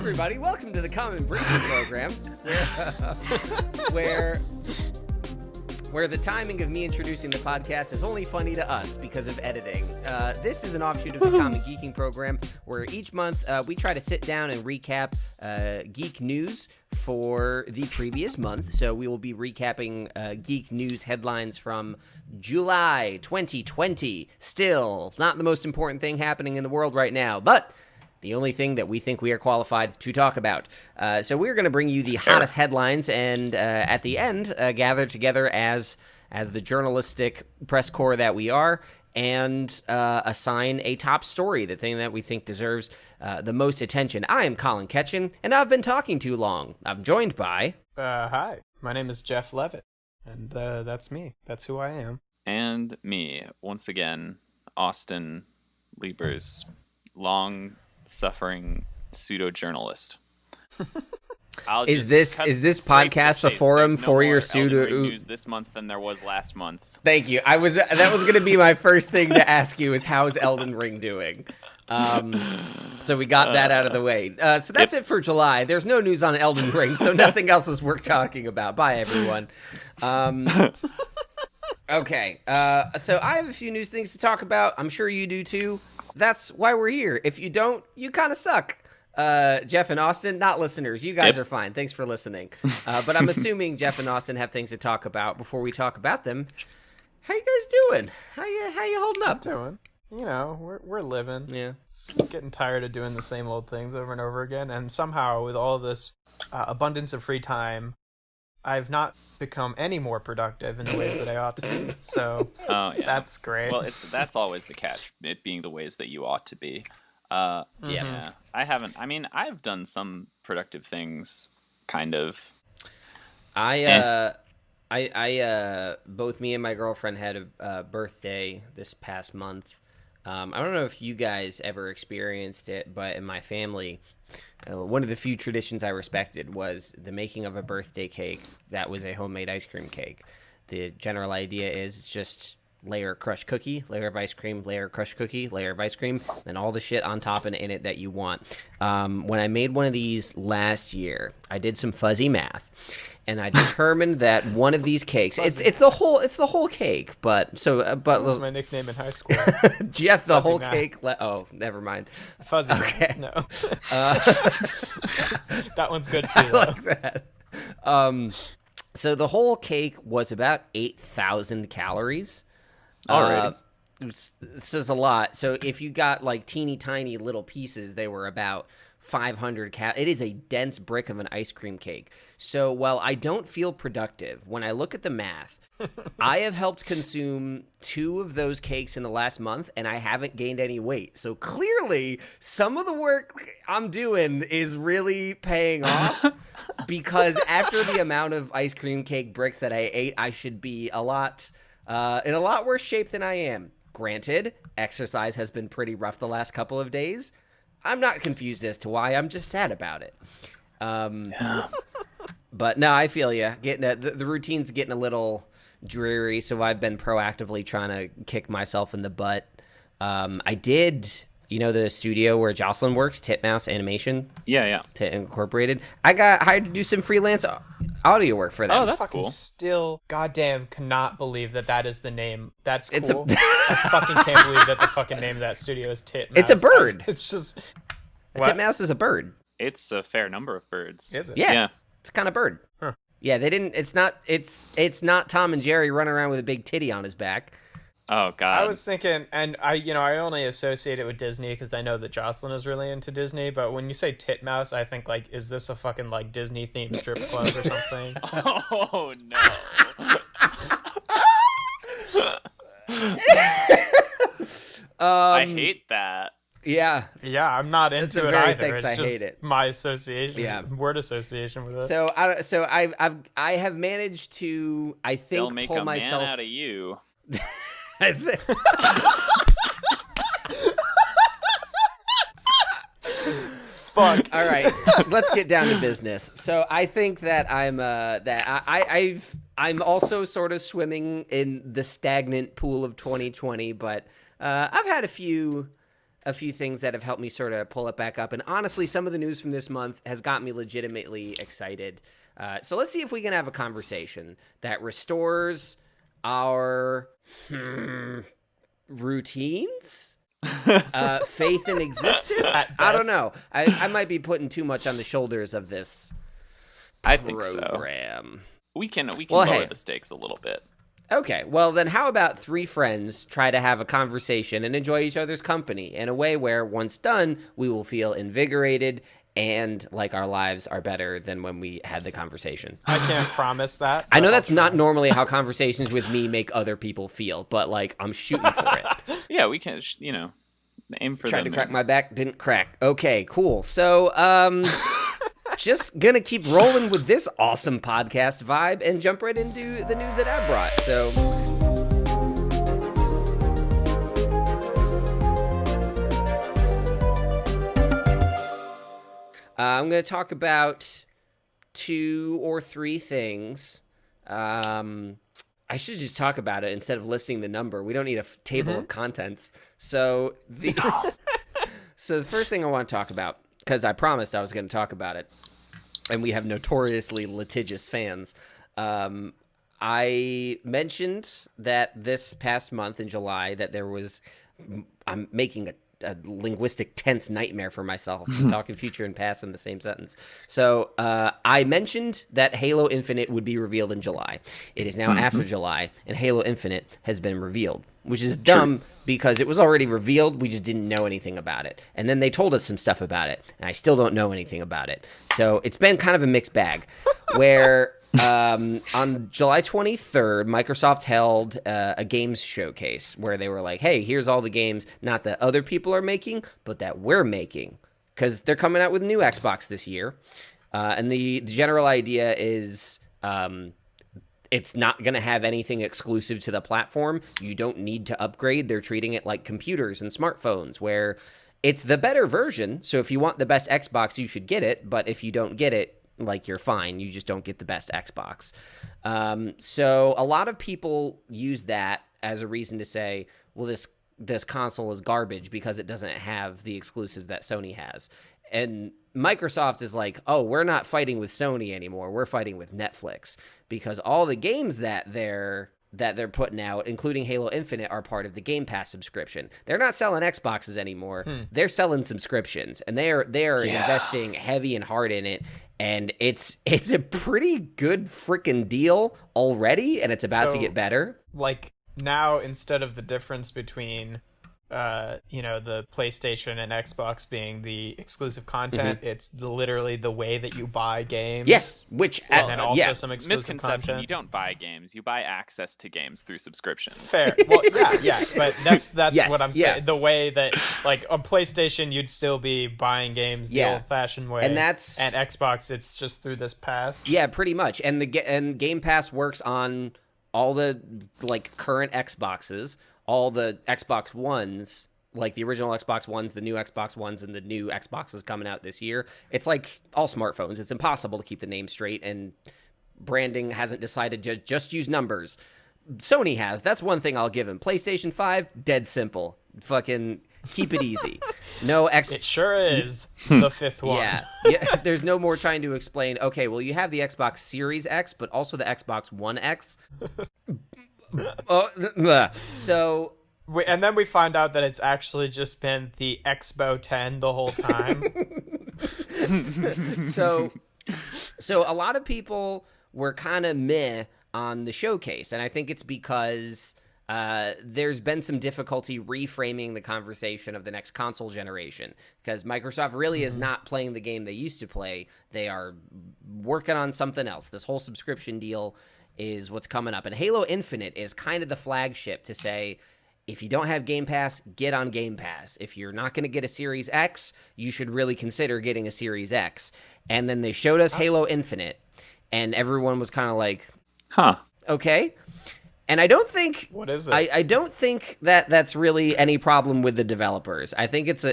everybody, welcome to the Common Breaching Program, where the timing of me introducing the podcast is only funny to us because of editing. This is an offshoot of the Common Geeking Program, where each month we try to sit down and recap geek news for the previous month. So we will be recapping geek news headlines from July 2020. Still, not the most important thing happening in the world right now, but the only thing that we think we are qualified to talk about. So we're going to bring you the hottest headlines, and at the end, gather together as the journalistic press corps that we are, and assign a top story, the thing that we think deserves the most attention. I am Colin Ketchen, and I've been talking too long. I'm joined by... Hi, my name is Jeff Leavitt, and that's me. That's who I am. And me, once again, Austin Lieber's long-suffering pseudo-journalist. Is this podcast the forum for your pseudo news this month than there was last month? Thank you. That was going to be my first thing to ask you is how's Elden Ring doing? So we got that out of the way. So that's it for July. There's no news on Elden Ring, so nothing else is worth talking about. Bye, everyone. Okay. So I have a few news things to talk about. I'm sure you do too. That's why we're here. If you don't, you kind of suck. Jeff and Austin, not listeners. You guys are fine. Thanks for listening. But I'm assuming Jeff and Austin have things to talk about. Before we talk about them, how you guys doing? How you holding up? Doing. You know, we're living. Yeah. It's getting tired of doing the same old things over and over again. And somehow, with all this abundance of free time, I've not become any more productive in the ways that I ought to be. So that's great. Well, that's always the catch, it being the ways that you ought to be. Yeah. I haven't. I mean, I've done some productive things, kind of. I both me and my girlfriend had a birthday this past month. I don't know if you guys ever experienced it, but in my family, one of the few traditions I respected was the making of a birthday cake that was a homemade ice cream cake. The general idea is it's just layer of crushed cookie, layer of ice cream, layer of crushed cookie, layer of ice cream, and all the shit on top and in it that you want. When I made one of these last year, I did some fuzzy math, and I determined that one of these cakes, it's the whole cake, but that was my nickname in high school. Jeff, the fuzzy whole math. cake. Oh, never mind. Fuzzy. Okay. No. That one's good too. I like that. So the whole cake was about 8,000 calories. Alrighty. This is a lot. So if you got like teeny tiny little pieces, they were about 500 It is a dense brick of an ice cream cake. So while I don't feel productive, when I look at the math, I have helped consume 2 of those cakes in the last month, and I haven't gained any weight. So clearly, some of the work I'm doing is really paying off, because after the amount of ice cream cake bricks that I ate, I should be in a lot worse shape than I am. Granted, exercise has been pretty rough the last couple of days. I'm not confused as to why. I'm just sad about it. But no, I feel you. The routine's getting a little dreary, so I've been proactively trying to kick myself in the butt. I did, the studio where Jocelyn works, Titmouse Animation. Yeah. Incorporated. I got hired to do some freelance audio work for them. Oh, that's cool. Still, goddamn, cannot believe that is the name. That's cool. I fucking can't believe that the fucking name of that studio is Titmouse. It's a bird. It's just... A titmouse is a bird. It's a fair number of birds. Is it? Yeah. It's a kind of bird. Huh. Yeah, they didn't... It's not Tom and Jerry running around with a big titty on his back. Oh, God. I was thinking, and I only associate it with Disney because I know that Jocelyn is really into Disney, but when you say Titmouse, I think, like, is this a fucking, like, Disney-themed strip club or something? Oh, no. I hate that. Yeah. Yeah, I'm not into it either. It's I just hate it. my association, Yeah. word association with it. So I have managed to, I think, They'll make pull a myself... man out of you. Fuck. All right, let's get down to business. So I think that I'm also sort of swimming in the stagnant pool of 2020, but I've had a few a few things that have helped me sort of pull it back up. And honestly, some of the news from this month has got me legitimately excited. So let's see if we can have a conversation that restores our routines, faith in existence. I don't know. I might be putting too much on the shoulders of this I think so. program. We can lower the stakes a little bit. Okay, well then how about three friends try to have a conversation and enjoy each other's company in a way where, once done, we will feel invigorated and like our lives are better than when we had the conversation. I can't promise that. I know that's not normally how conversations with me make other people feel, but like I'm shooting for it. Yeah, we can, aim for Tried to crack my back, didn't crack. Okay, cool. So, just gonna keep rolling with this awesome podcast vibe and jump right into the news that I brought. So, I'm gonna talk about 2 or 3 things. I should just talk about it instead of listing the number. We don't need a table of contents. So the first thing I want to talk about, because I promised I was going to talk about it, and we have notoriously litigious fans. I mentioned that this past month in July that I'm making a linguistic tense nightmare for myself. I'm talking future and past in the same sentence. So I mentioned that Halo Infinite would be revealed in July. It is now after July, and Halo Infinite has been revealed, which is dumb because it was already revealed. We just didn't know anything about it. And then they told us some stuff about it, and I still don't know anything about it. So it's been kind of a mixed bag where... on July 23rd, Microsoft held a games showcase where they were like, hey, here's all the games, not that other people are making, but that we're making, because they're coming out with a new Xbox this year. And the general idea is it's not going to have anything exclusive to the platform. You don't need to upgrade. They're treating it like computers and smartphones, where it's the better version. So if you want the best Xbox, you should get it. But if you don't get it, like, you're fine. You just don't get the best Xbox. So a lot of people use that as a reason to say, well, this console is garbage because it doesn't have the exclusives that Sony has. And Microsoft is like, oh, we're not fighting with Sony anymore. We're fighting with Netflix, because all the games that they're putting out, including Halo Infinite, are part of the Game Pass subscription. They're not selling Xboxes anymore. They're selling subscriptions, and they are investing heavy and hard in it. And it's a pretty good freaking deal already, and it's about to get better. Like, now, instead of the difference between the PlayStation and Xbox being the exclusive content, it's literally the way that you buy games. Yes, which and also some exclusive misconception. content. You don't buy games; you buy access to games through subscriptions. Fair. Well, yeah, but that's Yes, what I'm saying. The way that, like, on PlayStation, you'd still be buying games the old-fashioned way, and Xbox, it's just through this pass. Yeah, pretty much. And and Game Pass works on all the current Xboxes. All the Xbox Ones, like the original Xbox Ones, the new Xbox Ones, and the new Xboxes coming out this year. It's like all smartphones. It's impossible to keep the name straight, and branding hasn't decided to just use numbers. Sony has. That's one thing I'll give him. PlayStation 5, dead simple. Fucking keep it easy. No It sure is the fifth one. Yeah. There's no more trying to explain, okay, well, you have the Xbox Series X, but also the Xbox One X. So, and then we find out that it's actually just been the Expo 10 the whole time. so a lot of people were kind of meh on the showcase, and I think it's because there's been some difficulty reframing the conversation of the next console generation, because Microsoft really is not playing the game they used to play. They are working on something else. This whole subscription deal is what's coming up. And Halo Infinite is kind of the flagship to say, if you don't have Game Pass, get on Game Pass. If you're not going to get a Series X, you should really consider getting a Series X. And then they showed us Halo Infinite, and everyone was kind of like, huh, okay. And I don't think what is it? I don't think that that's really any problem with the developers. I think it's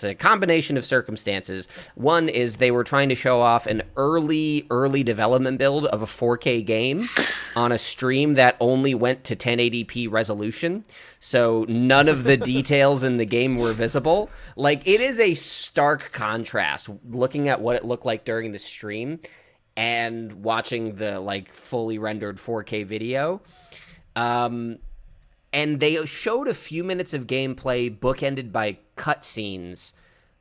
a combination of circumstances. One is they were trying to show off an early development build of a 4K game on a stream that only went to 1080p resolution, so none of the details in the game were visible. Like, it is a stark contrast looking at what it looked like during the stream and watching the like fully rendered 4K video. And they showed a few minutes of gameplay bookended by cutscenes,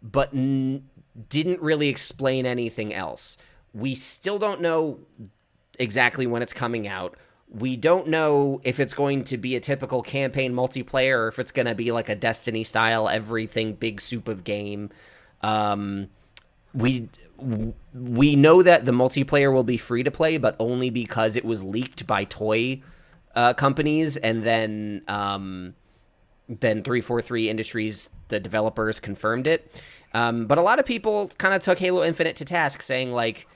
but didn't really explain anything else. We still don't know exactly when it's coming out. We don't know if it's going to be a typical campaign multiplayer or if it's going to be like a Destiny style everything big soup of game. We know that the multiplayer will be free to play, but only because it was leaked by toy companies, and then 343 Industries, the developers, confirmed it. But a lot of people kind of took Halo Infinite to task, saying like,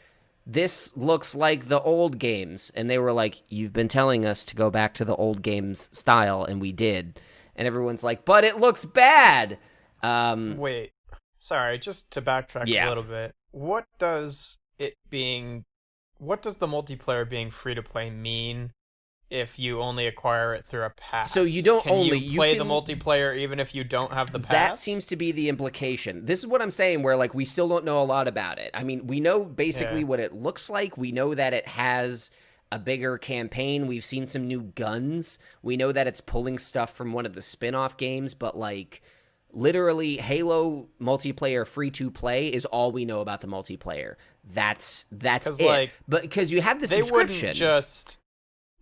this looks like the old games, and they were like, you've been telling us to go back to the old games style, and we did. And everyone's like, but it looks bad. Wait, sorry, just to backtrack a little bit. What does the multiplayer being free to play mean if you only acquire it through a pass? So you don't you play the multiplayer even if you don't have the pass? That seems to be the implication. This is what I'm saying, where like we still don't know a lot about it. I mean, we know basically what it looks like. We know that it has a bigger campaign. We've seen some new guns. We know that it's pulling stuff from one of the spin-off games, but like, literally, Halo multiplayer free to play is all we know about the multiplayer. That's it. Like, but because you have the subscription,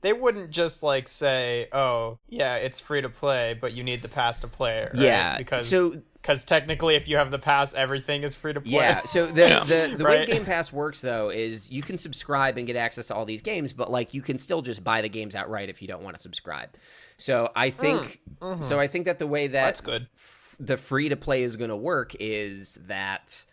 they wouldn't just like say, "Oh, yeah, it's free to play, but you need the pass to play it." Right? Yeah, because technically, if you have the pass, everything is free to play. Yeah. So the way Game Pass works though is you can subscribe and get access to all these games, but like you can still just buy the games outright if you don't want to subscribe. So I think that the way that's good. The free to play is going to work is that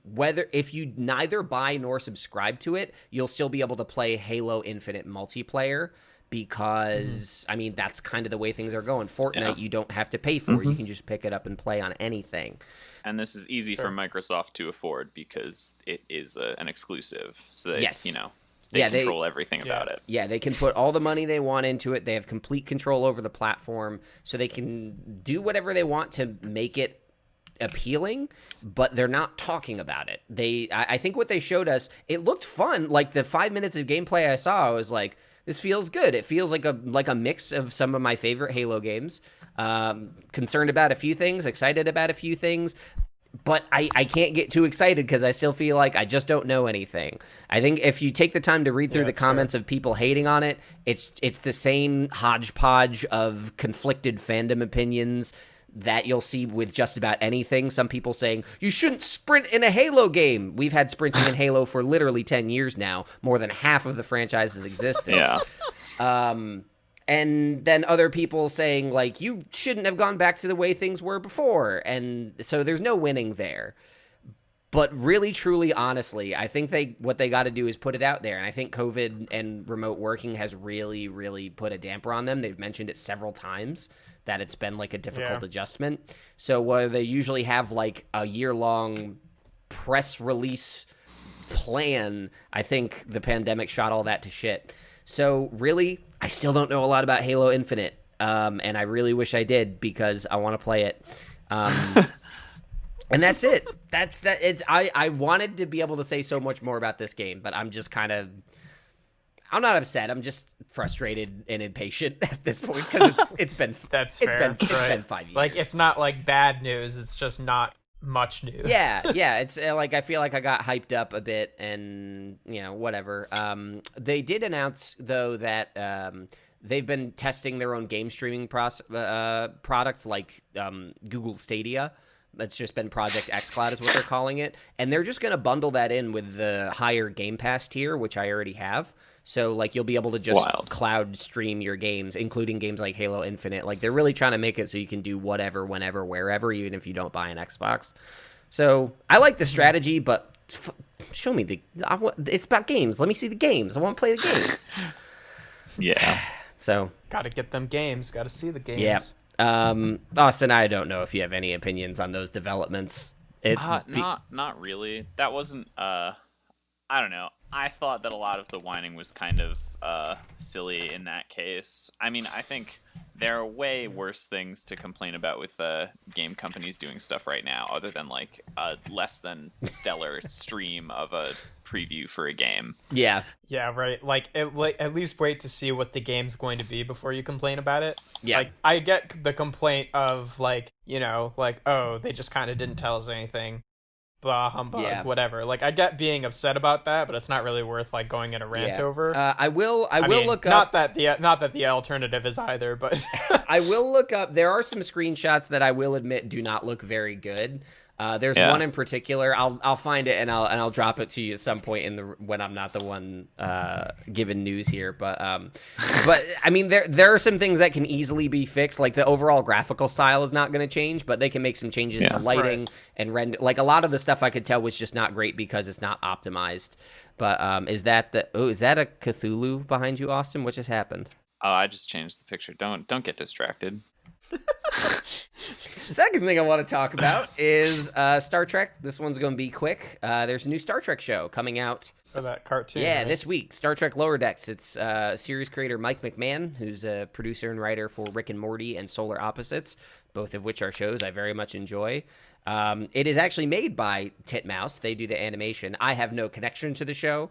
whether if you neither buy nor subscribe to it, you'll still be able to play Halo Infinite multiplayer, because I mean that's kind of the way things are going. Fortnite, you don't have to pay for it; you can just pick it up and play on anything. And this is easy for Microsoft to afford because it is an exclusive. So they, they control everything about it. Yeah, they can put all the money they want into it. They have complete control over the platform, so they can do whatever they want to make it appealing, but they're not talking about it. I think what they showed us, it looked fun. Like the 5 minutes of gameplay I saw, I was like, this feels good. It feels like a mix of some of my favorite Halo games. Concerned about a few things, excited about a few things. But I can't get too excited because I still feel like I just don't know anything. I think if you take the time to read through the comments of people hating on it, it's the same hodgepodge of conflicted fandom opinions that you'll see with just about anything. Some people saying, you shouldn't sprint in a Halo game. We've had sprinting in Halo for literally 10 years now, more than half of the franchise's existence. And then other people saying, like, you shouldn't have gone back to the way things were before. And so there's no winning there. But really, truly, honestly, I think what they got to do is put it out there. And I think COVID and remote working has really, really put a damper on them. They've mentioned it several times that it's been, like, a difficult adjustment. So where they usually have, like, a year-long press release plan, I think the pandemic shot all that to shit. So really, I still don't know a lot about Halo Infinite, and I really wish I did because I want to play it. And that's it. That's that. I wanted to be able to say so much more about this game, but I'm just kind of. I'm not upset. I'm just frustrated and impatient at this point because it's been. That's fair. It's been 5 years. Like, it's not like bad news. It's just not much news. Yeah. It's like I feel like I got hyped up a bit, and whatever. They did announce though that they've been testing their own game streaming products like Google Stadia. It's just been Project xCloud is what they're calling it, and they're just going to bundle that in with the higher Game Pass tier, which I already have. So like you'll be able to just cloud stream your games, including games like Halo Infinite. Like they're really trying to make it so you can do whatever, whenever, wherever, even if you don't buy an Xbox. So I like the strategy, but show me it's about games. Let me see the games. I want to play the games. Yeah. So Got to get them games. Got to see the games. yeah. Austin, I don't know if you have any opinions on those developments. Not really. That wasn't I don't know. I thought that a lot of the whining was kind of silly in that case. I mean, I think there are way worse things to complain about with game companies doing stuff right now, other than like a less than stellar stream of a preview for a game. Yeah. Yeah, right. Like, at least wait to see what the game's going to be before you complain about it. Yeah. Like, I get the complaint of, like, you know, like, oh, they just kind of didn't tell us anything. Blah, humbug, whatever. Like, I get being upset about that, but it's not really worth, like, going in a rant over. I will look up... Not that the alternative is either, but... I will look up... There are some screenshots that I will admit do not look very good. There's one in particular. I'll find it and I'll drop it to you at some point when I'm not the one giving news here. But I mean there are some things that can easily be fixed. Like the overall graphical style is not going to change, but they can make some changes to lighting and render. Like a lot of the stuff I could tell was just not great because it's not optimized. But is that a Cthulhu behind you, Austin? What just happened? Oh, I just changed the picture. Don't get distracted. The second thing I want to talk about is Star Trek. This one's going to be quick. There's a new Star Trek show coming out. For that cartoon. Yeah, right? This week. Star Trek Lower Decks. It's series creator Mike McMahon, who's a producer and writer for Rick and Morty and Solar Opposites, both of which are shows I very much enjoy. It is actually made by Titmouse. They do the animation. I have no connection to the show.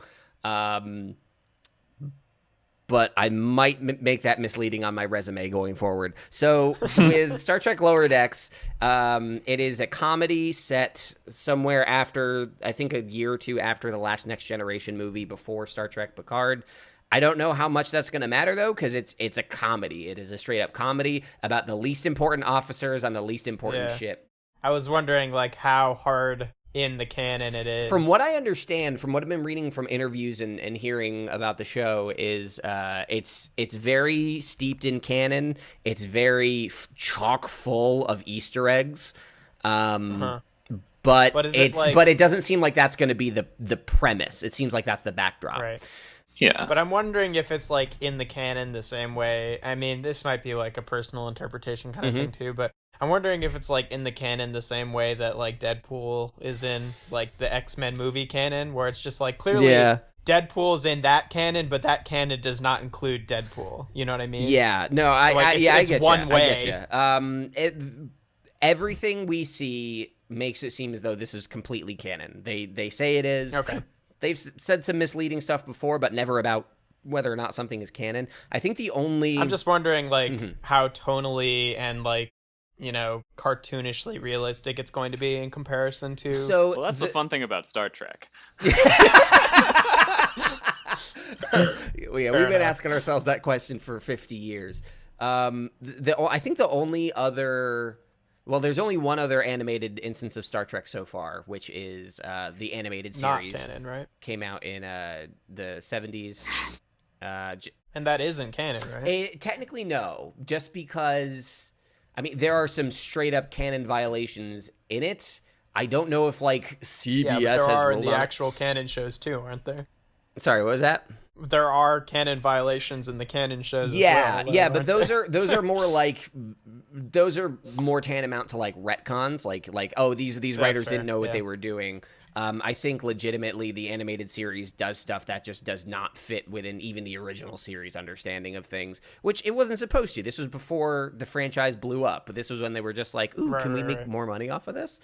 But I might make that misleading on my resume going forward. So with Star Trek Lower Decks, it is a comedy set somewhere after, I think a year or two after the last Next Generation movie before Star Trek Picard. I don't know how much that's going to matter, though, because it's a comedy. It is a straight-up comedy about the least important officers on the least important ship. I was wondering, like, how hard... in the canon it is. From what I understand, from what I've been reading from interviews and hearing about the show, is it's very steeped in canon. It's very chock full of Easter eggs. But it doesn't seem like that's going to be the premise. It seems like that's the backdrop. Right. Yeah. But I'm wondering if it's like in the canon the same way. I mean, this might be like a personal interpretation kind of thing too, but I'm wondering if it's like in the canon the same way that like Deadpool is in like the X-Men movie canon, where it's just like clearly Deadpool's in that canon, but that canon does not include Deadpool. You know what I mean? Yeah. No, I get one you. way. I get you. Everything we see makes it seem as though this is completely canon. They say it is. Okay. They've said some misleading stuff before, but never about whether or not something is canon. I think the only... I'm just wondering like how tonally and like, you know, cartoonishly realistic it's going to be in comparison to... Well, that's the fun thing about Star Trek. We've been asking ourselves that question for 50 years. I think the only other... Well, there's only one other animated instance of Star Trek so far, which is the animated series. Not canon, right? Came out in the 70s. And that isn't canon, right? Technically, no. Just because... I mean, there are some straight-up canon violations in it. I don't know if, like, CBS has... Yeah, but there are in the actual canon shows, too, aren't there? Sorry, what was that? There are canon violations in the canon shows as well. Yeah, but those are more like... Those are more tantamount to, like, retcons. Like oh, these writers didn't know what they were doing. I think legitimately the animated series does stuff that just does not fit within even the original series understanding of things, which it wasn't supposed to. This was before the franchise blew up. This was when they were just like, ooh, can we make more money off of this?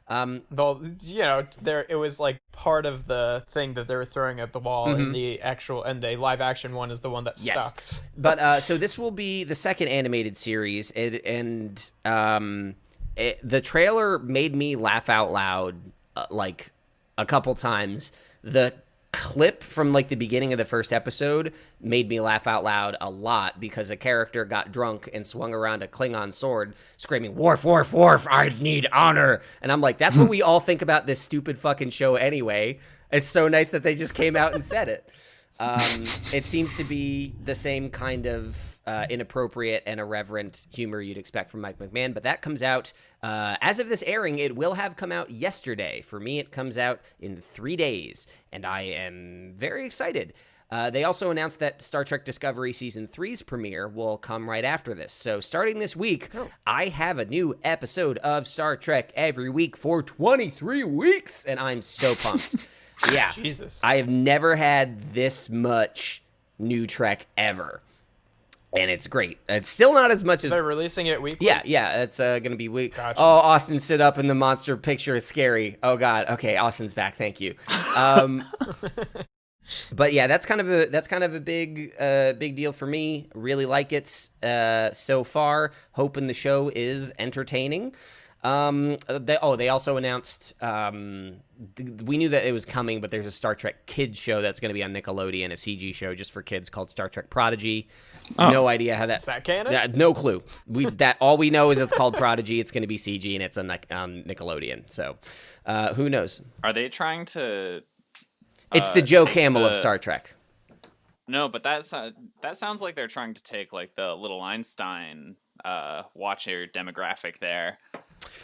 Though, you know, it was like part of the thing that they were throwing at the wall in the actual, and the live action one is the one that stuck. But so this will be the second animated series, the trailer made me laugh out loud like a couple times. The clip from like the beginning of the first episode made me laugh out loud a lot because a character got drunk and swung around a Klingon sword screaming, "Worf, Worf, Worf, I need honor." And I'm like, that's what we all think about this stupid fucking show anyway. It's so nice that they just came out and said it. It seems to be the same kind of inappropriate and irreverent humor you'd expect from Mike McMahon, but that comes out as of this airing. It will have come out yesterday. For me, it comes out in 3 days, and I am very excited. They also announced that Star Trek Discovery Season 3's premiere will come right after this. So starting this week, I have a new episode of Star Trek every week for 23 weeks, and I'm so pumped. Yeah. Jesus. I have never had this much new Trek ever. And it's great. It's still not as much as... They're releasing it weekly? Yeah. It's going to be week. Gotcha. Oh, Austin stood up in the monster picture. It's scary. Oh, God. Okay, Austin's back. Thank you. But yeah, that's kind of a big deal for me. Really like it so far. Hoping the show is entertaining. They also announced, we knew that it was coming, but there's a Star Trek kids show that's going to be on Nickelodeon, a CG show just for kids called Star Trek Prodigy. No idea how that... Is that canon? No clue. All we know is it's called Prodigy. It's going to be CG and it's on Nickelodeon. So, who knows? Are they trying to... It's the Joe Camel of Star Trek. No, but that sounds like they're trying to take like the little Einstein watcher demographic there.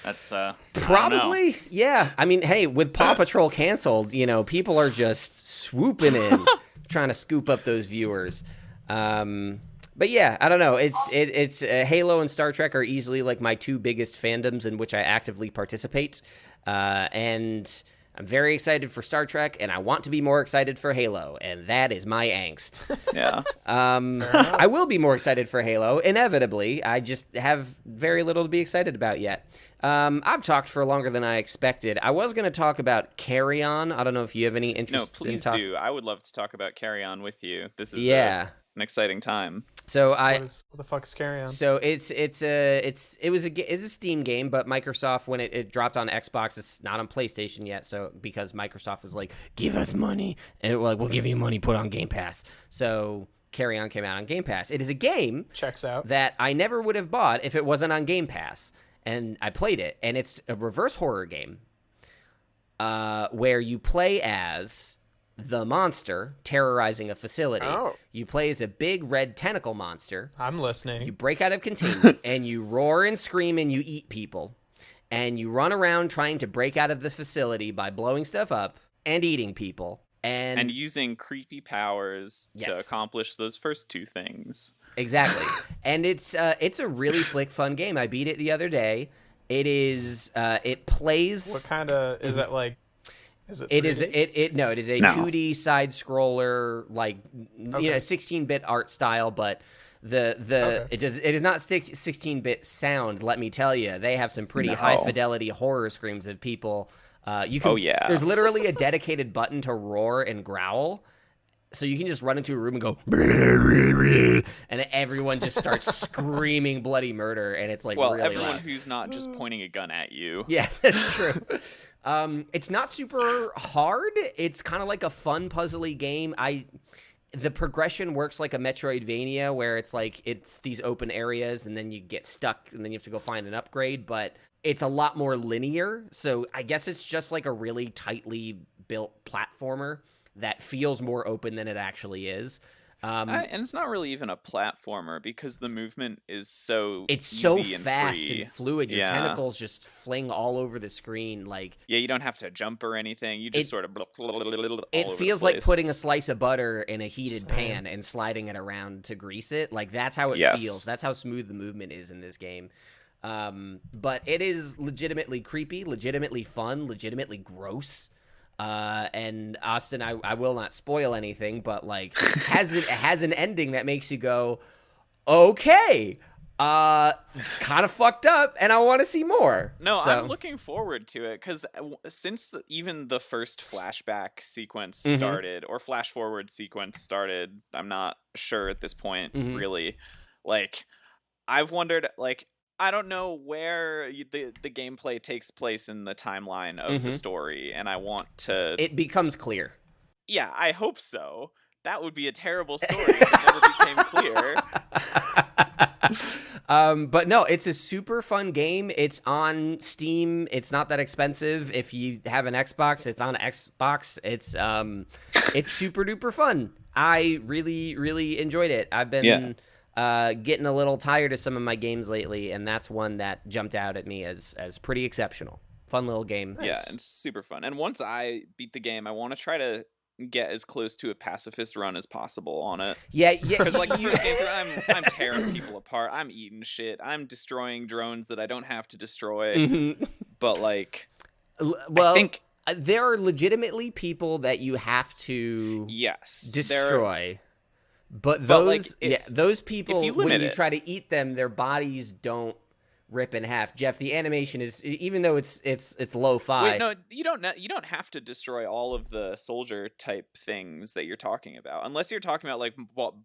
That's probably, yeah. I mean, hey, with Paw Patrol canceled, people are just swooping in, trying to scoop up those viewers. But yeah, I don't know. It's Halo and Star Trek are easily like my two biggest fandoms in which I actively participate, and I'm very excited for Star Trek, and I want to be more excited for Halo, and that is my angst. Yeah. I will be more excited for Halo, inevitably. I just have very little to be excited about yet. I've talked for longer than I expected. I was going to talk about Carry On. I don't know if you have any interest. No, please do. I would love to talk about Carry On with you. This is an exciting time. So what the fuck's Carry On? So it's a Steam game, but Microsoft, when it dropped on Xbox, it's not on PlayStation yet. So because Microsoft was like, give us money, and it was like, we'll give you money, put on Game Pass. So Carry On came out on Game Pass. It is a game Checks out. that I never would have bought if it wasn't on Game Pass, and I played it, and it's a reverse horror game, where you play as the monster terrorizing a facility. Oh. You play as a big red tentacle monster. I'm listening. You break out of containment and you roar and scream and you eat people. And you run around trying to break out of the facility by blowing stuff up and eating people. And using creepy powers to accomplish those first two things. Exactly. And it's a really slick, fun game. I beat it the other day. It is it plays... What kind of... Is it like... Is it 3D? It is a 2D side scroller, like 16-bit art style, but it is not 16-bit sound. Let me tell you, they have some pretty high fidelity horror screams of people. There's literally a dedicated button to roar and growl. So you can just run into a room and go, and everyone just starts screaming bloody murder, and it's like really everyone loud. Who's not just pointing a gun at you. Yeah, that's true. It's not super hard. It's kind of like a fun, puzzly game. The progression works like a Metroidvania, where it's these open areas, and then you get stuck, and then you have to go find an upgrade, but it's a lot more linear. So I guess it's just like a really tightly built platformer that feels more open than it actually is. And it's not really even a platformer because the movement is so fast and fluid. Your tentacles just fling all over the screen. You don't have to jump or anything. You just sort of it feels like putting a slice of butter in a heated pan and sliding it around to grease it. That's how it feels. That's how smooth the movement is in this game. But it is legitimately creepy, legitimately fun, legitimately gross. And Austin, I will not spoil anything, but has an ending that makes you go, okay, kind of fucked up, and I want to see more. No, I'm looking forward to it because since even the first flashback sequence started or flash forward sequence started, I'm not sure at this point really. I've wondered I don't know where the gameplay takes place in the timeline of the story, and I want to... It becomes clear. Yeah, I hope so. That would be a terrible story if it never became clear. But no, it's a super fun game. It's on Steam. It's not that expensive. If you have an Xbox, it's on Xbox. It's super duper fun. I really, really enjoyed it. I've been... getting a little tired of some of my games lately, and that's one that jumped out at me as pretty exceptional. Fun little game. Yeah, and super fun. And once I beat the game, I want to try to get as close to a pacifist run as possible on it. Yeah. Because like the first game through, I'm tearing people apart. I'm eating shit. I'm destroying drones that I don't have to destroy. Mhm. But like, well, I think there are legitimately people that you have to destroy. But those those people, when you try to eat them, their bodies don't rip in half. Jeff, the animation is, even though it's lo-fi. Wait, no, you don't have to destroy all of the soldier type things that you're talking about, unless you're talking about like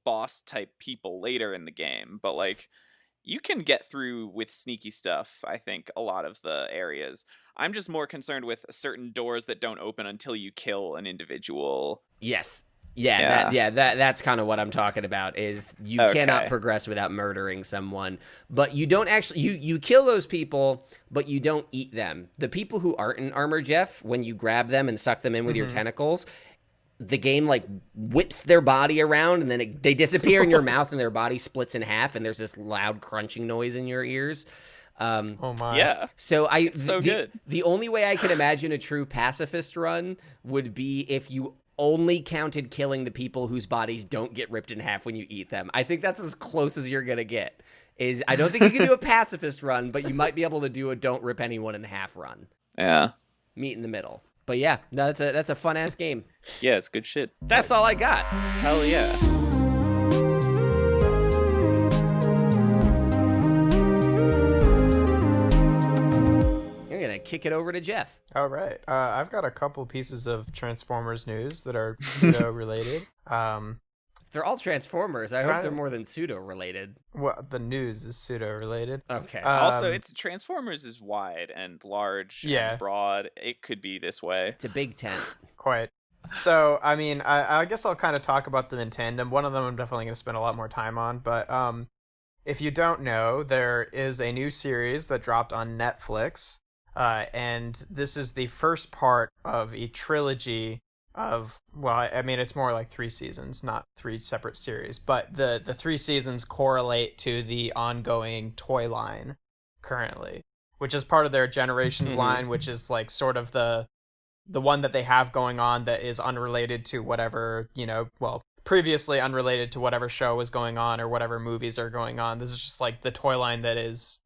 boss type people later in the game. But like, you can get through with sneaky stuff. I think a lot of the areas. I'm just more concerned with certain doors that don't open until you kill an individual. Yes. That's kind of what I'm talking about, is you cannot progress without murdering someone. But you don't actually, you kill those people, but you don't eat them. The people who aren't in armor, Jeff, when you grab them and suck them in with your tentacles, the game like whips their body around, and then they disappear in your mouth, and their body splits in half, and there's this loud crunching noise in your ears. Oh my. Yeah. So good. The only way I can imagine a true pacifist run would be if you only counted killing the people whose bodies don't get ripped in half when you eat them. I think that's as close as you're gonna get. I don't think you can do a pacifist run, but you might be able to do a don't rip anyone in half run. Yeah. Meet in the middle. But yeah, no, that's a fun ass game. Yeah, it's good shit. That's all I got. Hell yeah. I'm gonna kick it over to Jeff. All right. I've got a couple pieces of Transformers news that are pseudo-related. If they're all Transformers, I hope they're more than pseudo-related. Well, the news is pseudo-related. Okay. Also, it's Transformers is wide and large and broad. It could be this way. It's a big tent. Quite. So, I mean, I guess I'll kind of talk about them in tandem. One of them I'm definitely going to spend a lot more time on, but if you don't know, there is a new series that dropped on Netflix, and this is the first part of a trilogy of, well, I mean, it's more like 3 seasons, not 3 separate series, but the 3 seasons correlate to the ongoing toy line currently, which is part of their Generations line, which is like sort of the one that they have going on that is unrelated to whatever, previously unrelated to whatever show was going on or whatever movies are going on. This is just like the toy line that is,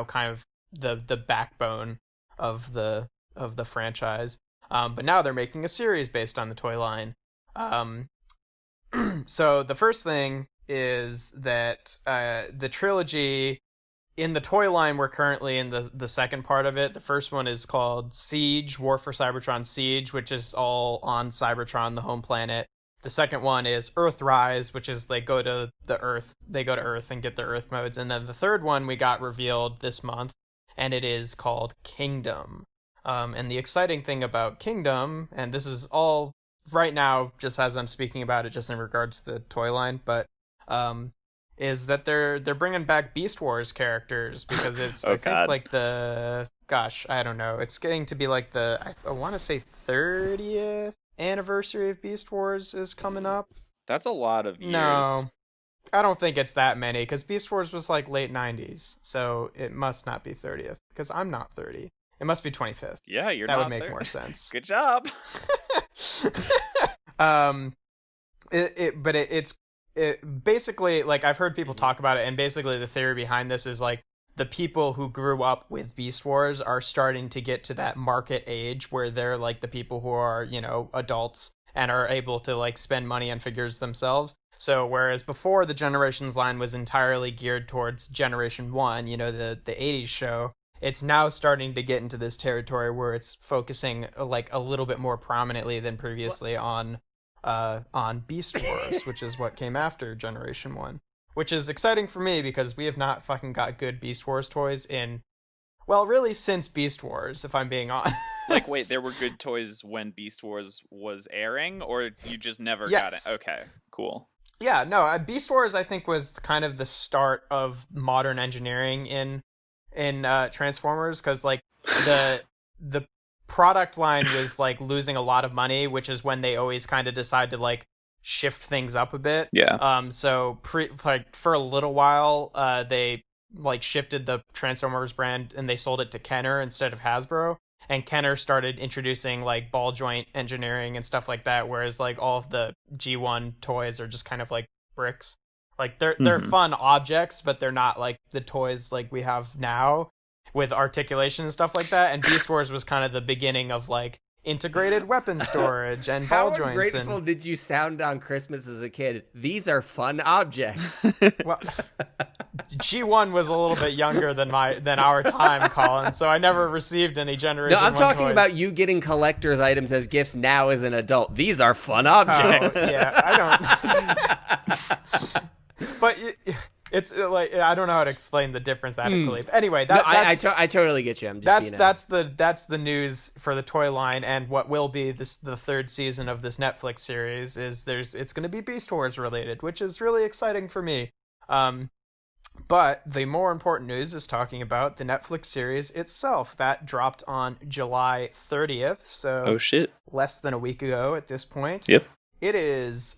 kind of the backbone of the franchise. But now they're making a series based on the toy line. So the first thing is that the trilogy in the toy line, we're currently in the second part of it. The first one is called Siege, War for Cybertron Siege, which is all on Cybertron, the home planet. The second one is Earthrise, which is they go to Earth and get the Earth modes. And then the third one we got revealed this month, and it is called Kingdom. And the exciting thing about Kingdom, and this is all right now just as I'm speaking about it, just in regards to the toy line, but is that they're bringing back Beast Wars characters, because it's I think like I don't know, it's getting to be like I want to say 30th anniversary of Beast Wars is coming up. That's a lot of years. No, I don't think it's that many, because Beast Wars was like late 90s, so it must not be 30th, because I'm not 30. It must be 25th. Yeah, you're that not would make 30. more sense. Good job. It's basically, like, I've heard people talk about it, and basically the theory behind this is like the people who grew up with Beast Wars are starting to get to that market age where they're like the people who are, adults and are able to like spend money on figures themselves. So whereas before the Generations line was entirely geared towards Generation 1, the 80s show, it's now starting to get into this territory where it's focusing like a little bit more prominently than previously on Beast Wars, which is what came after Generation 1, which is exciting for me because we have not fucking got good Beast Wars toys really since Beast Wars, if I'm being honest. Like, wait, there were good toys when Beast Wars was airing, or you just never got it? Okay, cool. Yeah, no, Beast Wars I think was kind of the start of modern engineering in Transformers, because like the product line was like losing a lot of money, which is when they always kind of decide to like shift things up a bit. Yeah. So for a little while, they like shifted the Transformers brand and they sold it to Kenner instead of Hasbro. and Kenner started introducing like ball joint engineering and stuff like that, whereas like all of the G1 toys are just kind of like bricks. Like they're fun objects, but they're not like the toys like we have now with articulation and stuff like that. And Beast Wars was kind of the beginning of like integrated weapon storage and ball joints. How ungrateful did you sound on Christmas as a kid? These are fun objects. Well, G1 was a little bit younger than our time, Colin, so I never received any Generation 1 No, I'm talking toys. about you getting collector's items as gifts now as an adult. These are fun objects. Oh, yeah, I don't. But it's like I don't know how to explain the difference adequately. But anyway, I totally get you. I'm just that's the news for the toy line, and what will be the third season of this Netflix series is it's going to be Beast Wars related, which is really exciting for me. But the more important news is talking about the Netflix series itself that dropped on July 30th. So oh shit, less than a week ago at this point. Yep. It is.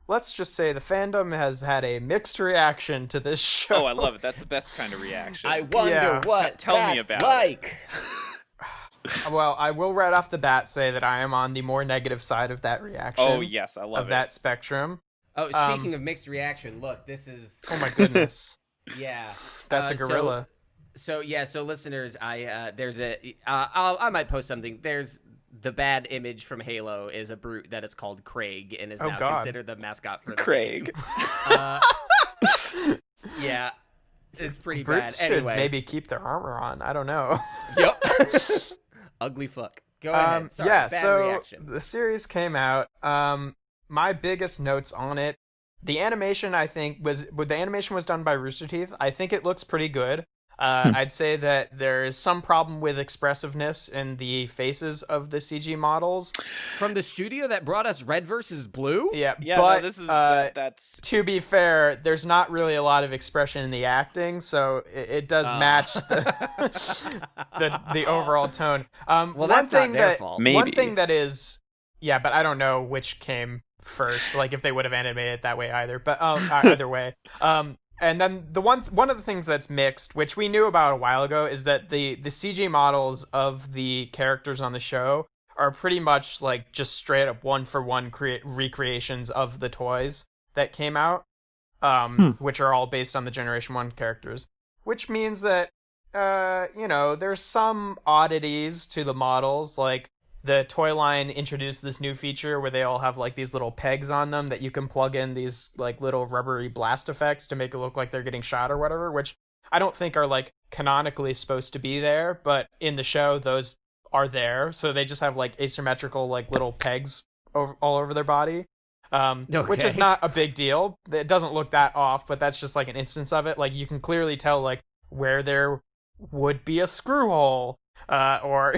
Let's just say the fandom has had a mixed reaction to this show. Oh, I love it. That's the best kind of reaction. I wonder what tell that's me about like. Well, I will right off the bat say that I am on the more negative side of that reaction. Oh, yes, I love of that spectrum. Oh, speaking of mixed reaction, look, this is... Oh my goodness. Yeah. That's a gorilla. So listeners, I might post something. There's... The bad image from Halo is a brute that is called Craig and is now considered the mascot for the Craig. Yeah, it's pretty Brutes bad. Anyway, should maybe keep their armor on. I don't know. Yep. Ugly fuck. Go ahead. Sorry, yeah, bad so reaction. the series came out. My biggest notes on it, the animation was done by Rooster Teeth. I think it looks pretty good. I'd say that there is some problem with expressiveness in the faces of the CG models. From the studio that brought us Red vs. Blue? Yeah, but no, this is that's to be fair, there's not really a lot of expression in the acting, so it does match the overall tone. Well, that's not their fault. Maybe. One thing that is, yeah, but I don't know which came first, like if they would have animated it that way either. But either way. And then one of the things that's mixed, which we knew about a while ago, is that the CG models of the characters on the show are pretty much like just straight up one-for-one recreations of the toys that came out, which are all based on the Generation 1 characters. Which means that, there's some oddities to the models, like the toy line introduced this new feature where they all have like these little pegs on them that you can plug in these like little rubbery blast effects to make it look like they're getting shot or whatever, which I don't think are like canonically supposed to be there, but in the show those are there. So they just have like asymmetrical like little pegs all over their body, which is not a big deal. It doesn't look that off, but that's just like an instance of it. Like you can clearly tell like where there would be a screw hole, or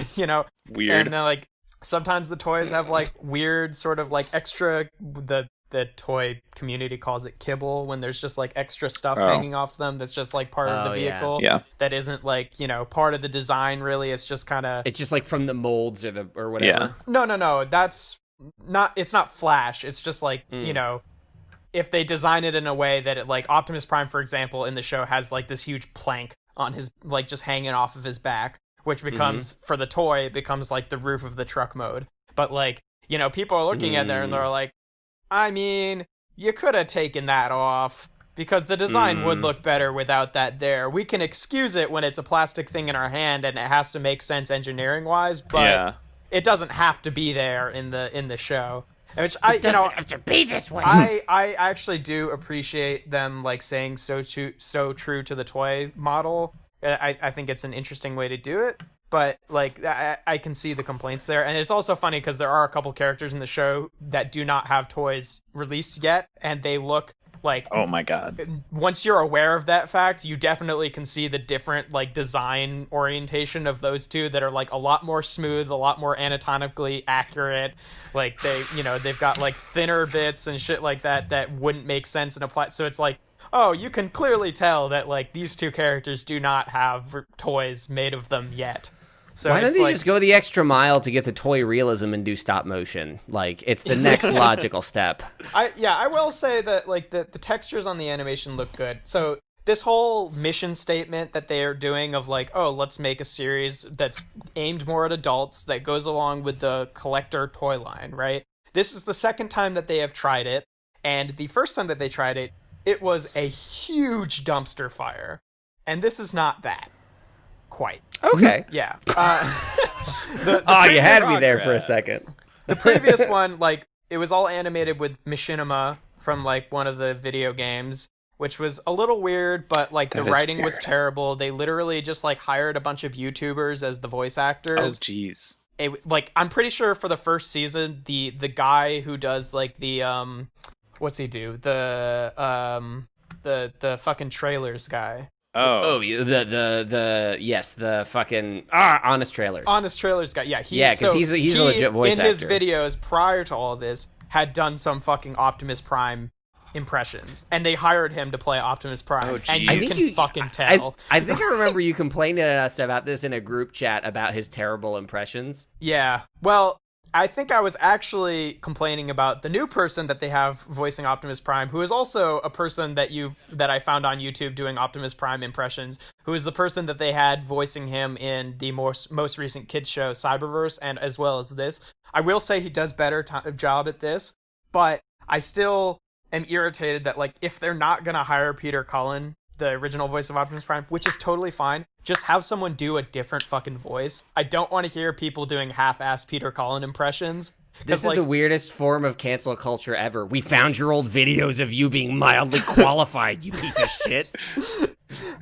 weird. And then like sometimes the toys have like weird sort of like extra, the toy community calls it kibble, when there's just like extra stuff hanging off them that's just like part of the vehicle. Yeah. That isn't like, part of the design really. It's just kind of... It's just like from the molds or whatever. Yeah. No. That's not... It's not Flash. It's just like, if they design it in a way that it like... Optimus Prime, for example, in the show has like this huge plank on his... like just hanging off of his back, which becomes, for the toy, it becomes like the roof of the truck mode. But like, people are looking at there and they're like, I mean, you could have taken that off because the design would look better without that there. We can excuse it when it's a plastic thing in our hand and it has to make sense engineering wise, but it doesn't have to be there in the show. Which it doesn't have to be this way. I actually do appreciate them like saying so true to the toy model. I think it's an interesting way to do it. But, like, I can see the complaints there. And it's also funny because there are a couple characters in the show that do not have toys released yet. And they look like... Oh, my God. Once you're aware of that fact, you definitely can see the different, like, design orientation of those two that are, like, a lot more smooth, a lot more anatomically accurate. Like, they've got, like, thinner bits and shit like that wouldn't make sense in a plot. So it's like... Oh, you can clearly tell that, like, these two characters do not have toys made of them yet. So why don't they just go the extra mile to get the toy realism and do stop motion? Like, it's the next logical step. I will say that, like, the textures on the animation look good. So this whole mission statement that they are doing of like, oh, let's make a series that's aimed more at adults that goes along with the collector toy line, right? This is the second time that they have tried it, and the first time that they tried it, it was a huge dumpster fire, and this is not that quite. Okay. Yeah. You had me there for a second. The previous one, like, it was all animated with machinima from like one of the video games, which was a little weird, but like the writing was terrible. They literally just like hired a bunch of YouTubers as the voice actors. Oh, jeez. Like, I'm pretty sure for the first season, the guy who does like the what's he do? The fucking trailers guy. Oh, the fucking Honest Trailers. Honest Trailers guy. Yeah, because he's a legit voice actor. In his videos prior to all this, had done some fucking Optimus Prime impressions, and they hired him to play Optimus Prime, and you can fucking tell. I think I remember you complaining to us about this in a group chat about his terrible impressions. Yeah, well, I think I was actually complaining about the new person that they have voicing Optimus Prime, who is also a person that I found on YouTube doing Optimus Prime impressions, who is the person that they had voicing him in the most recent kids show Cyberverse, and as well as this. I will say he does better job at this, but I still am irritated that, like, if they're not gonna hire Peter Cullen, the original voice of Optimus Prime, which is totally fine, just have someone do a different fucking voice. I don't want to hear people doing half-ass Peter Cullen impressions. This is the weirdest form of cancel culture ever. We found your old videos of you being mildly qualified, you piece of shit.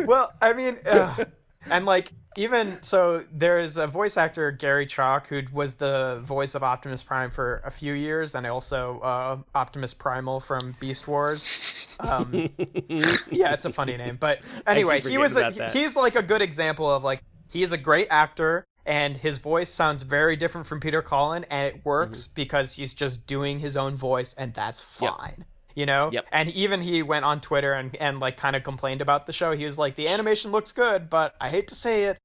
Well, I mean, and like, even so, there is a voice actor, Gary Chalk, who was the voice of Optimus Prime for a few years, and also Optimus Primal from Beast Wars. Yeah, it's a funny name, but anyway, he's like a good example of like, he is a great actor, and his voice sounds very different from Peter Cullen, and it works because he's just doing his own voice, and that's fine. Yep. You know? Yep. And even he went on Twitter and like kind of complained about the show. He was like, the animation looks good, but I hate to say it,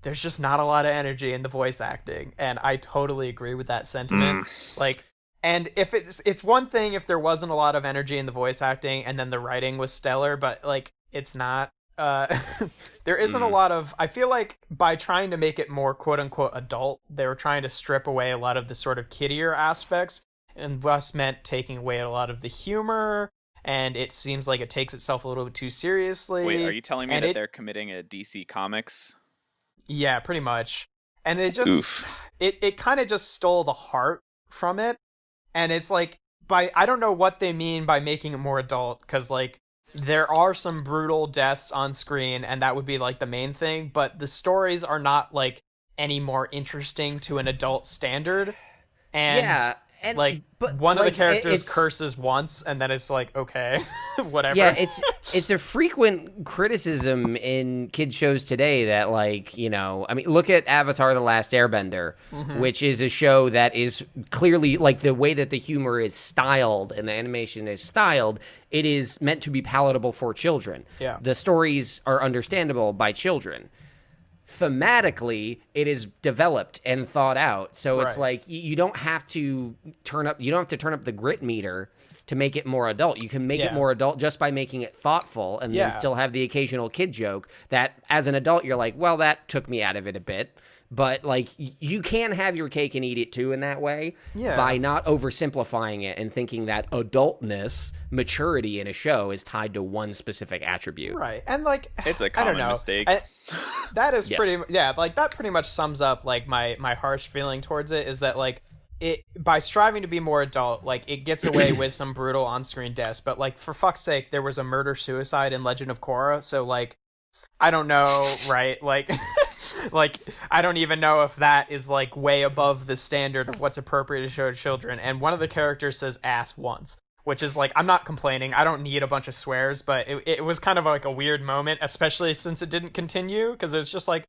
there's just not a lot of energy in the voice acting. And I totally agree with that sentiment. Like, and if it's one thing if there wasn't a lot of energy in the voice acting and then the writing was stellar, but like, it's not. There isn't a lot of, I feel like by trying to make it more quote unquote adult, they were trying to strip away a lot of the sort of kiddier aspects, and thus meant taking away a lot of the humor, and it seems like it takes itself a little bit too seriously. Wait, are you telling me that they're committing a DC Comics? Yeah, pretty much. And it just, it kind of just stole the heart from it, and it's like, I don't know what they mean by making it more adult, because like, there are some brutal deaths on screen, and that would be like the main thing, but the stories are not like any more interesting to an adult standard. And yeah. And, like, but one of the characters curses once, and then it's like, okay, whatever. Yeah, it's a frequent criticism in kid shows today that, like, you know, I mean, look at Avatar: The Last Airbender, which is a show that is clearly, like, the way that the humor is styled and the animation is styled, it is meant to be palatable for children. Yeah. The stories are understandable by children. Thematically, it is developed and thought out, so it's like you don't have to turn up the grit meter to make it more adult. You can make it more adult just by making it thoughtful, and then still have the occasional kid joke that as an adult you're like, well, that took me out of it a bit. But like, you can have your cake and eat it too in that way, by not oversimplifying it and thinking that adultness, maturity in a show is tied to one specific attribute. Right, and like, it's a common mistake. That is like, that pretty much sums up like my harsh feeling towards it, is that like, it, by striving to be more adult, like, it gets away with some brutal on-screen deaths, but like, for fuck's sake, there was a murder-suicide in Legend of Korra, so like, I don't know, right? Like, like, I don't even know if that is like way above the standard of what's appropriate to show to children. And one of the characters says ass once, which is like, I'm not complaining. I don't need a bunch of swears, but it was kind of like a weird moment, especially since it didn't continue, because it's just like,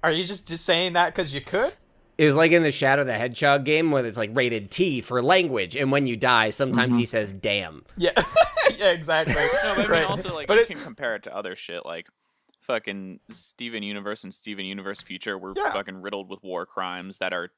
are you just saying that because you could? It was like in the Shadow the Hedgehog game where it's like rated T for language, and when you die, sometimes he says damn. Yeah, yeah, exactly. No, but I mean, also, like, you can compare it to other shit, like fucking Steven Universe and Steven Universe Future were fucking riddled with war crimes that are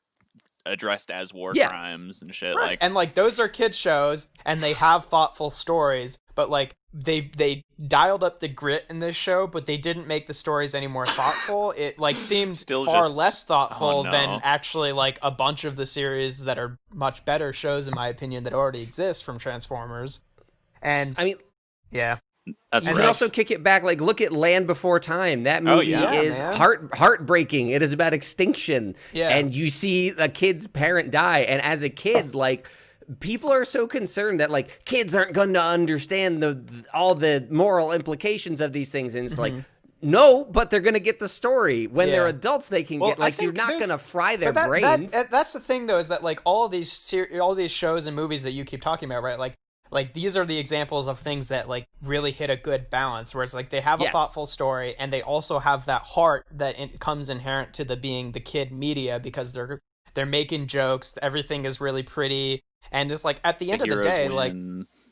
addressed as war Yeah. crimes and shit. Right. Like, And like those are kids shows and they have thoughtful stories, but like they dialed up the grit in this show, but they didn't make the stories any more thoughtful. It like seemed Still far just- less thoughtful oh, no. than actually like a bunch of the series that are much better shows in my opinion that already exist from Transformers. And I mean, yeah. that's you rough. can also kick it back. Like, look at Land Before Time. That movie yeah. is man. heartbreaking. It is about extinction. Yeah. And you see a kid's parent die. And as a kid, like, people are so concerned that, like, kids aren't going to understand all the moral implications of these things. And it's like, no, but they're going to get the story. When Yeah. they're adults, they can Well, get, I like, think you're not there's- going to fry their But brains. that's the thing, though, is that like all these shows and movies that you keep talking about, right? Like these are the examples of things that like really hit a good balance, where it's like they have a Yes. thoughtful story and they also have that heart that comes inherent to the being the kid media, because they're making jokes, everything is really pretty, and it's like at the end of the heroes day, win, like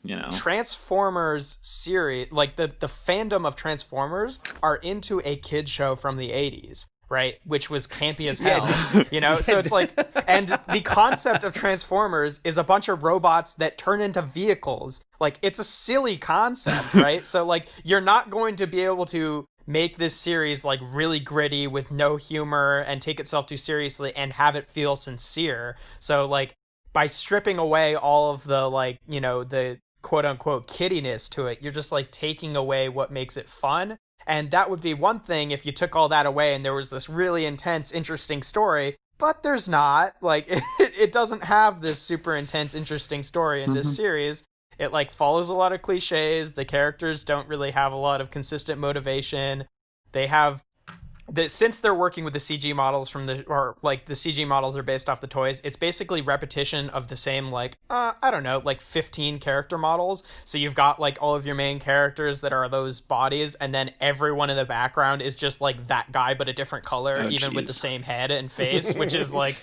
you know. Transformers series, like the fandom of Transformers are into a kid show from the 80s, right? Which was campy as hell, you know? So it's like, and the concept of Transformers is a bunch of robots that turn into vehicles. Like, it's a silly concept, right? So like, you're not going to be able to make this series like really gritty with no humor and take itself too seriously and have it feel sincere. So like, by stripping away all of the like, you know, the quote unquote kiddiness to it, you're just like taking away what makes it fun. And that would be one thing if you took all that away and there was this really intense, interesting story, but there's not. Like, it doesn't have this super intense, interesting story in this series. It like follows a lot of cliches. The characters don't really have a lot of consistent motivation. They have since they're working with the CG models the CG models are based off the toys, it's basically repetition of the same, like, I don't know, like 15 character models. So you've got like all of your main characters that are those bodies, and then everyone in the background is just like that guy, but a different color, even with the same head and face, which is like,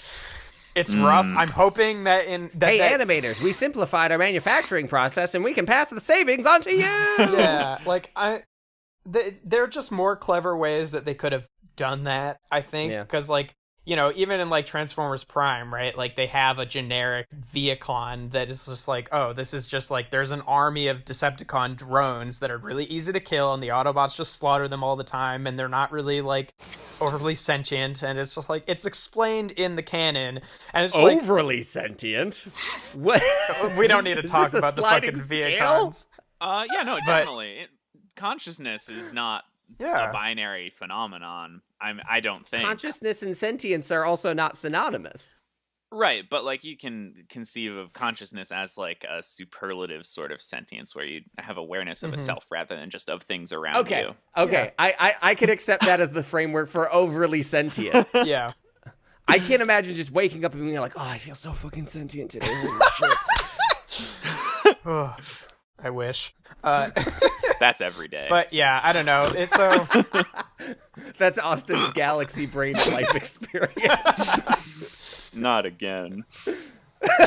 it's rough. I'm hoping that Hey, animators, we simplified our manufacturing process and we can pass the savings on to you. Yeah, like there are just more clever ways that they could have done that, I think, because like, you know, even in like Transformers Prime, right, like they have a generic Viacon that is just like, oh, this is just like, there's an army of Decepticon drones that are really easy to kill and the Autobots just slaughter them all the time and they're not really like overly sentient, and it's just like, it's explained in the canon, and it's like, overly sentient. What? we don't need to talk this a about the fucking sliding Viacons. Yeah, no, definitely. Consciousness is not Yeah. a binary phenomenon. I don't think. Consciousness and sentience are also not synonymous. Right, but like you can conceive of consciousness as like a superlative sort of sentience where you have awareness of a self rather than just of things around you. Okay. I could accept that as the framework for overly sentient. Yeah. I can't imagine just waking up and being like, oh, I feel so fucking sentient today. Holy shit. I wish. That's every day. But yeah, I don't know. It's so That's Austin's galaxy brain life experience. Not again.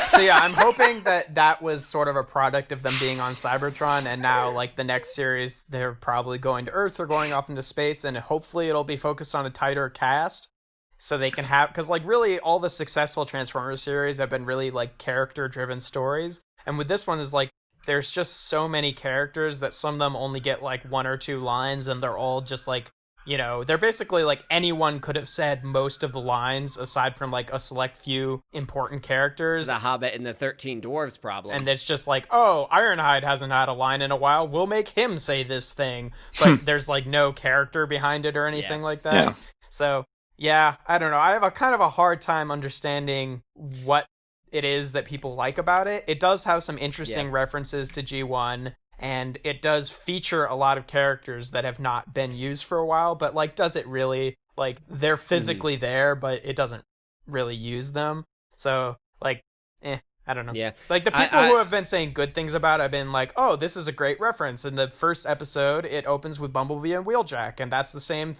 so yeah, I'm hoping that was sort of a product of them being on Cybertron, and now like the next series they're probably going to Earth or going off into space, and hopefully it'll be focused on a tighter cast so they can have, because like really all the successful Transformers series have been really like character driven stories, and with this one is like there's just so many characters that some of them only get like one or two lines, and they're all just like, you know, they're basically like anyone could have said most of the lines aside from like a select few important characters. The Hobbit and the 13 Dwarves problem. And it's just like, oh, Ironhide hasn't had a line in a while, we'll make him say this thing. But there's like no character behind it or anything like that. Yeah. So, yeah, I don't know. I have a kind of a hard time understanding what it is that people like about it. It does have some interesting references to G1, and it does feature a lot of characters that have not been used for a while, but like, does it really? Like, they're physically there, but it doesn't really use them. So like, I don't know. Yeah. Like the people who have been saying good things about it have been like, oh, this is a great reference. In the first episode, it opens with Bumblebee and Wheeljack, and that's the same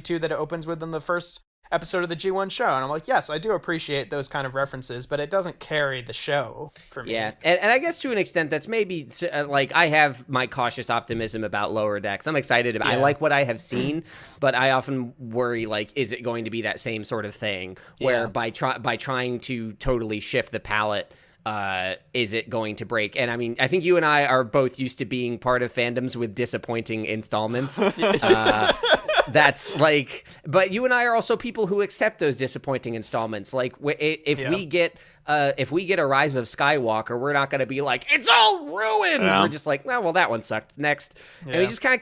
two that it opens with in the first episode of the G1 show. And I'm like, yes, I do appreciate those kind of references, but it doesn't carry the show for me. Yeah, and I guess to an extent that's maybe like I have my cautious optimism about Lower Decks. I'm excited about. I like what I have seen, but I often worry like, is it going to be that same sort of thing where by trying to totally shift the palette, is it going to break? And I mean, I think you and I are both used to being part of fandoms with disappointing installments. That's like, but you and I are also people who accept those disappointing installments. Like, if we get a Rise of Skywalker, we're not going to be like, it's all ruined. We're just like, well, that one sucked. Next, and we just kind of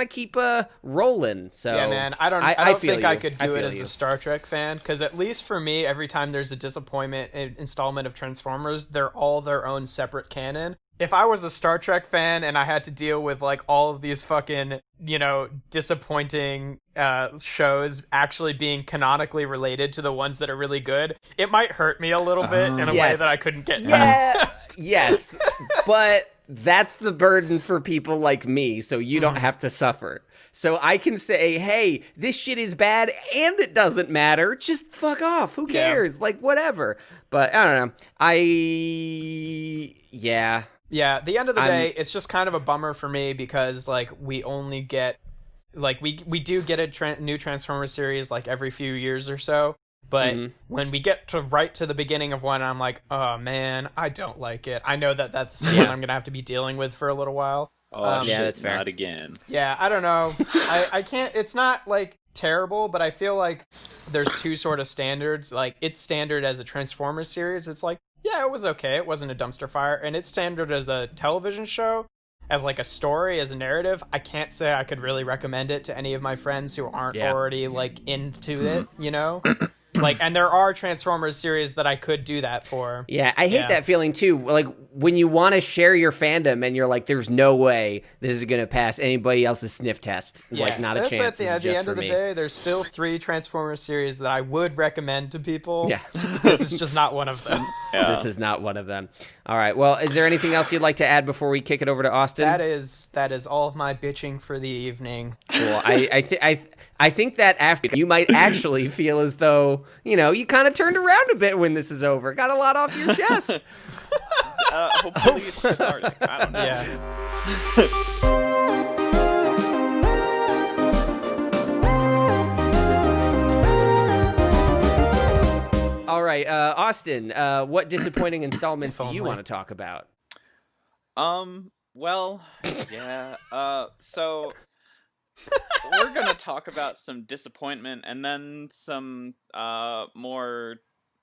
keep rolling. So yeah, man, I don't think I could do it as you. a Star Trek fan, because at least for me, every time there's a disappointment installment of Transformers, they're all their own separate canon. If I was a Star Trek fan and I had to deal with like all of these fucking, disappointing shows actually being canonically related to the ones that are really good, it might hurt me a little bit in a way that I couldn't get past. Yes, but that's the burden for people like me, so you don't have to suffer. So I can say, hey, this shit is bad and it doesn't matter. Just fuck off. Who cares? Yeah. Like, whatever. But I don't know. Yeah, the end of the day, it's just kind of a bummer for me because, like, we only get, like, we do get a new Transformers series, like, every few years or so. But when we get to the beginning of one, I'm like, oh, man, I don't like it. I know that's what I'm going to have to be dealing with for a little while. Oh, shit, that's fair. Not again. Yeah, I don't know. I can't, it's not, like, terrible, but I feel like there's two sort of standards. Like, it's standard as a Transformers series. It's like, yeah, it was okay. It wasn't a dumpster fire. And it's standard as a television show, as like a story, as a narrative. I can't say I could really recommend it to any of my friends who aren't already like into it, Like, and there are Transformers series that I could do that for. Yeah, I hate that feeling too. Like when you want to share your fandom and you're like, there's no way this is going to pass anybody else's sniff test. Yeah, like, not a chance. At the end of the day, there's still 3 Transformers series that I would recommend to people. Yeah. This is just not one of them. Yeah. This is not one of them. All right. Well, is there anything else you'd like to add before we kick it over to Austin? That is all of my bitching for the evening. Cool. I think that after you might actually feel as though, you kind of turned around a bit when this is over. Got a lot off your chest. Hopefully it's cathartic. I don't know. Yeah. All right, Austin, what disappointing installments do you want to talk about? Well, yeah. So we're gonna talk about some disappointment and then some more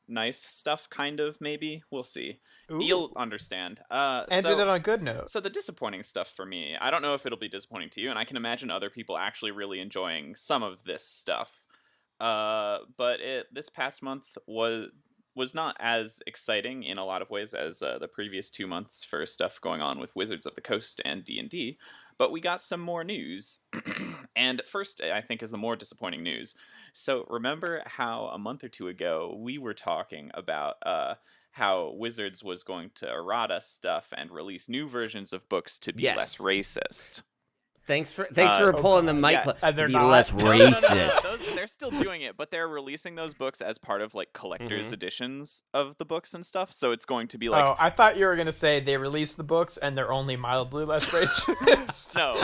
nice stuff, kind of, maybe. We'll see. Ooh. You'll understand. Ended it on a good note. So the disappointing stuff for me, I don't know if it'll be disappointing to you, and I can imagine other people actually really enjoying some of this stuff. But this past month was not as exciting in a lot of ways as the previous 2 months for stuff going on with Wizards of the Coast and D&D. But we got some more news. And first, I think, is the more disappointing news. So remember how a month or two ago we were talking about how Wizards was going to errata stuff and release new versions of books to be less racist. Thanks for pulling the mic to be less racist. No, they're still doing it, but they're releasing those books as part of like collector's editions of the books and stuff. So it's going to be like. Oh, I thought you were gonna say they released the books and they're only mildly less racist. No,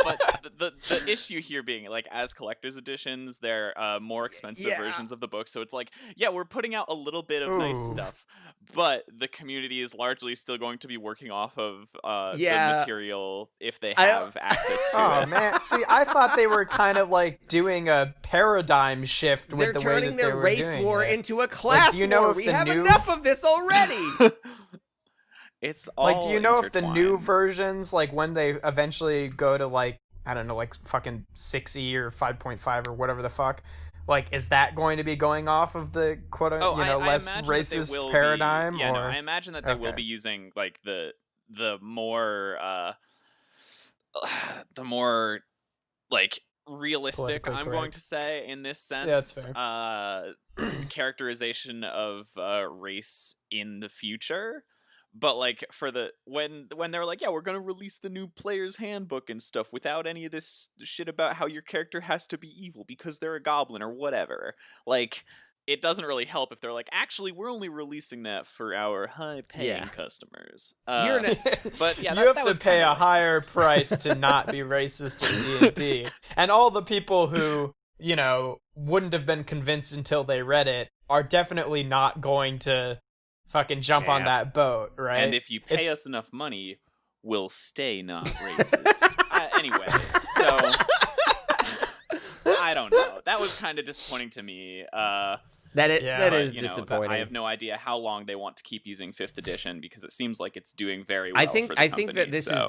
but the issue here being like as collector's editions, they're more expensive versions of the book. So it's like, we're putting out a little bit of nice stuff, but the community is largely still going to be working off of the material if they have access to it. Oh man, see, I thought they were kind of like doing a paradigm shift with the way that they were doing it. They're turning their race war into a class war. We have enough of this already. It's all like, do you know if the new versions, like when they eventually go to like, I don't know, like fucking 6E or 5.5 or whatever the fuck, like, is that going to be going off of the less racist paradigm? No, I imagine that they will be using like the more like realistic, going to say, in this sense, characterization of race in the future. but like for the when they're like, yeah, we're gonna release the new player's handbook and stuff without any of this shit about how your character has to be evil because they're a goblin or whatever. Like, it doesn't really help if they're like, actually, we're only releasing that for our high-paying Yeah. customers. You're in But yeah, you have that to was pay kinda a higher price to not be racist in D&D. And all the people who, wouldn't have been convinced until they read it are definitely not going to fucking jump on that boat, right? And if you pay us enough money, we'll stay not racist. Anyway, so I don't know. That was kind of disappointing to me. That But, is you know, disappointing. I have no idea how long they want to keep using 5th edition because it seems like it's doing very well. I think for the company, that this is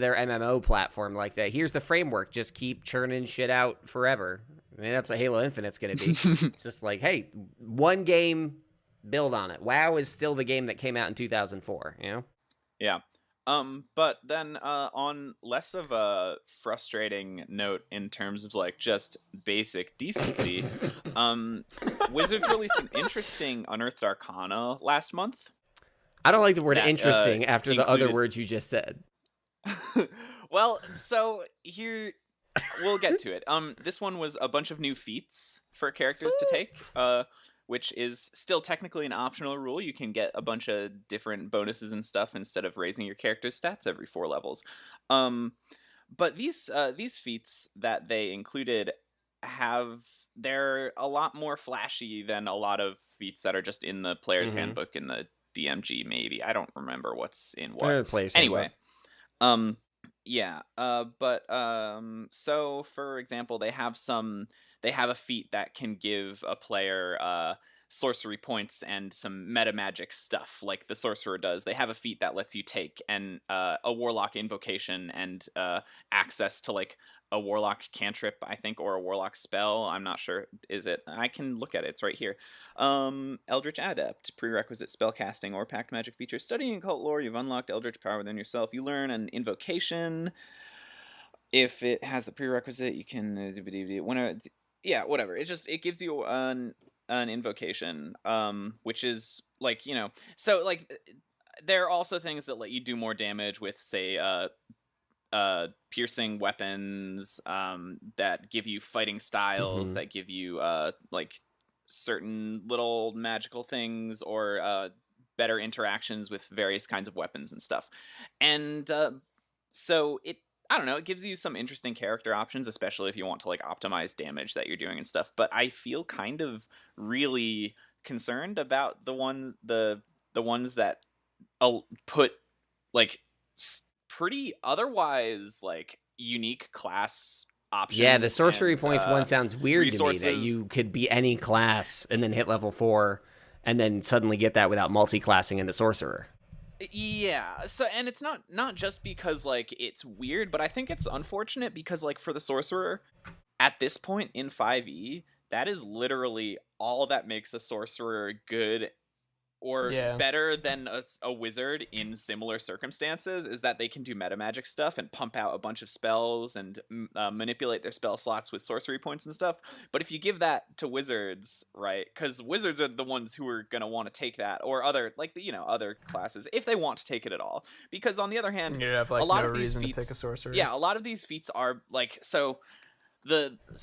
their MMO platform like that. Here's the framework. Just keep churning shit out forever. I mean, that's what Halo Infinite's going to be. It's just like, hey, one game, build on it. WoW is still the game that came out in 2004, Yeah. But then on less of a frustrating note in terms of like just basic decency, Wizards released an interesting Unearthed Arcana last month. I don't like the word That, interesting after the other included- words you just said. Well, so here we'll get to it. This one was a bunch of new feats for characters to take, which is still technically an optional rule. You can get a bunch of different bonuses and stuff instead of raising your character's stats every 4 levels. But these feats that they included they're a lot more flashy than a lot of feats that are just in the player's handbook in the DMG. Maybe I don't remember what's in what. Anyway, yeah. So for example, they have a feat that can give a player sorcery points and some meta magic stuff like the sorcerer does. They have a feat that lets you take a warlock invocation and access to like a warlock cantrip, I think, or a warlock spell. I'm not sure. Is it? I can look at it. It's right here. Eldritch Adept, prerequisite spellcasting or pact magic feature. Studying occult lore, you've unlocked eldritch power within yourself. You learn an invocation. If it has the prerequisite, you can whatever. It gives you an invocation, which is like, so like there are also things that let you do more damage with, say, piercing weapons, that give you fighting styles, that give you like certain little magical things, or better interactions with various kinds of weapons and stuff. And so I don't know, it gives you some interesting character options, especially if you want to like optimize damage that you're doing and stuff. But I feel kind of really concerned about the ones that put like pretty otherwise like unique class options. Yeah, the sorcery and, points one sounds weird resources. to me, that you could be any class and then hit level 4 and then suddenly get that without multi-classing into sorcerer. Yeah, so, and it's not just because like it's weird, but I think it's unfortunate because like for the sorcerer at this point in 5e, that is literally all that makes a sorcerer good or better than a wizard in similar circumstances, is that they can do meta magic stuff and pump out a bunch of spells and manipulate their spell slots with sorcery points and stuff. But if you give that to wizards, right, because wizards are the ones who are going to want to take that, or other like other classes, if they want to take it at all. Because on the other hand, you have like a lot no of these reason feats, to pick a sorcerer. yeah, a lot of these feats are like, so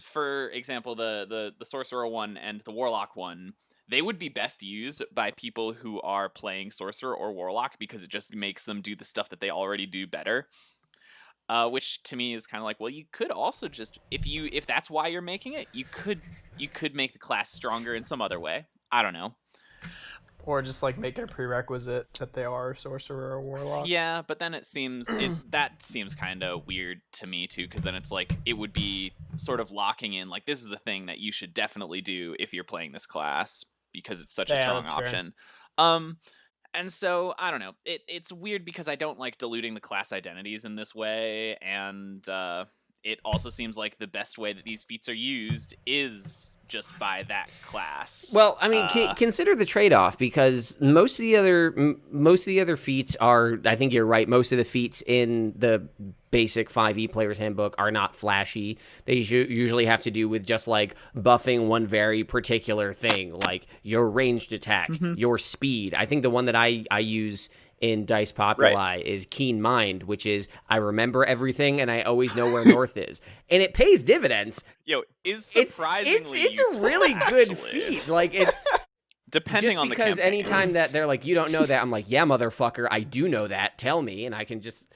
for example, the sorcerer one and the warlock one, they would be best used by people who are playing sorcerer or warlock because it just makes them do the stuff that they already do better. Which to me is kind of like, well, you could also just, if that's why you're making it, you could make the class stronger in some other way. I don't know. Or just like make it a prerequisite that they are a sorcerer or warlock. Yeah, but then that seems kind of weird to me too, because then it's like it would be sort of locking in like, this is a thing that you should definitely do if you're playing this class because it's such a strong option. And so I don't know. It's weird because I don't like diluting the class identities in this way, and it also seems like the best way that these feats are used is just by that class. Well, I mean, consider the trade-off, because most of the other feats are, I think you're right, most of the feats in the basic 5e player's handbook are not flashy. They usually have to do with just like buffing one very particular thing, like your ranged attack, your speed. I think the one that I use in Dice Populi is Keen Mind, which is I remember everything and I always know where north is, and it pays dividends. Yo, is surprisingly it's useful, a really good actually. feat. Like, it's depending just on the because campaign. anytime that they're like, you don't know that, I'm like, yeah, motherfucker, I do know that. Tell me, and I can just.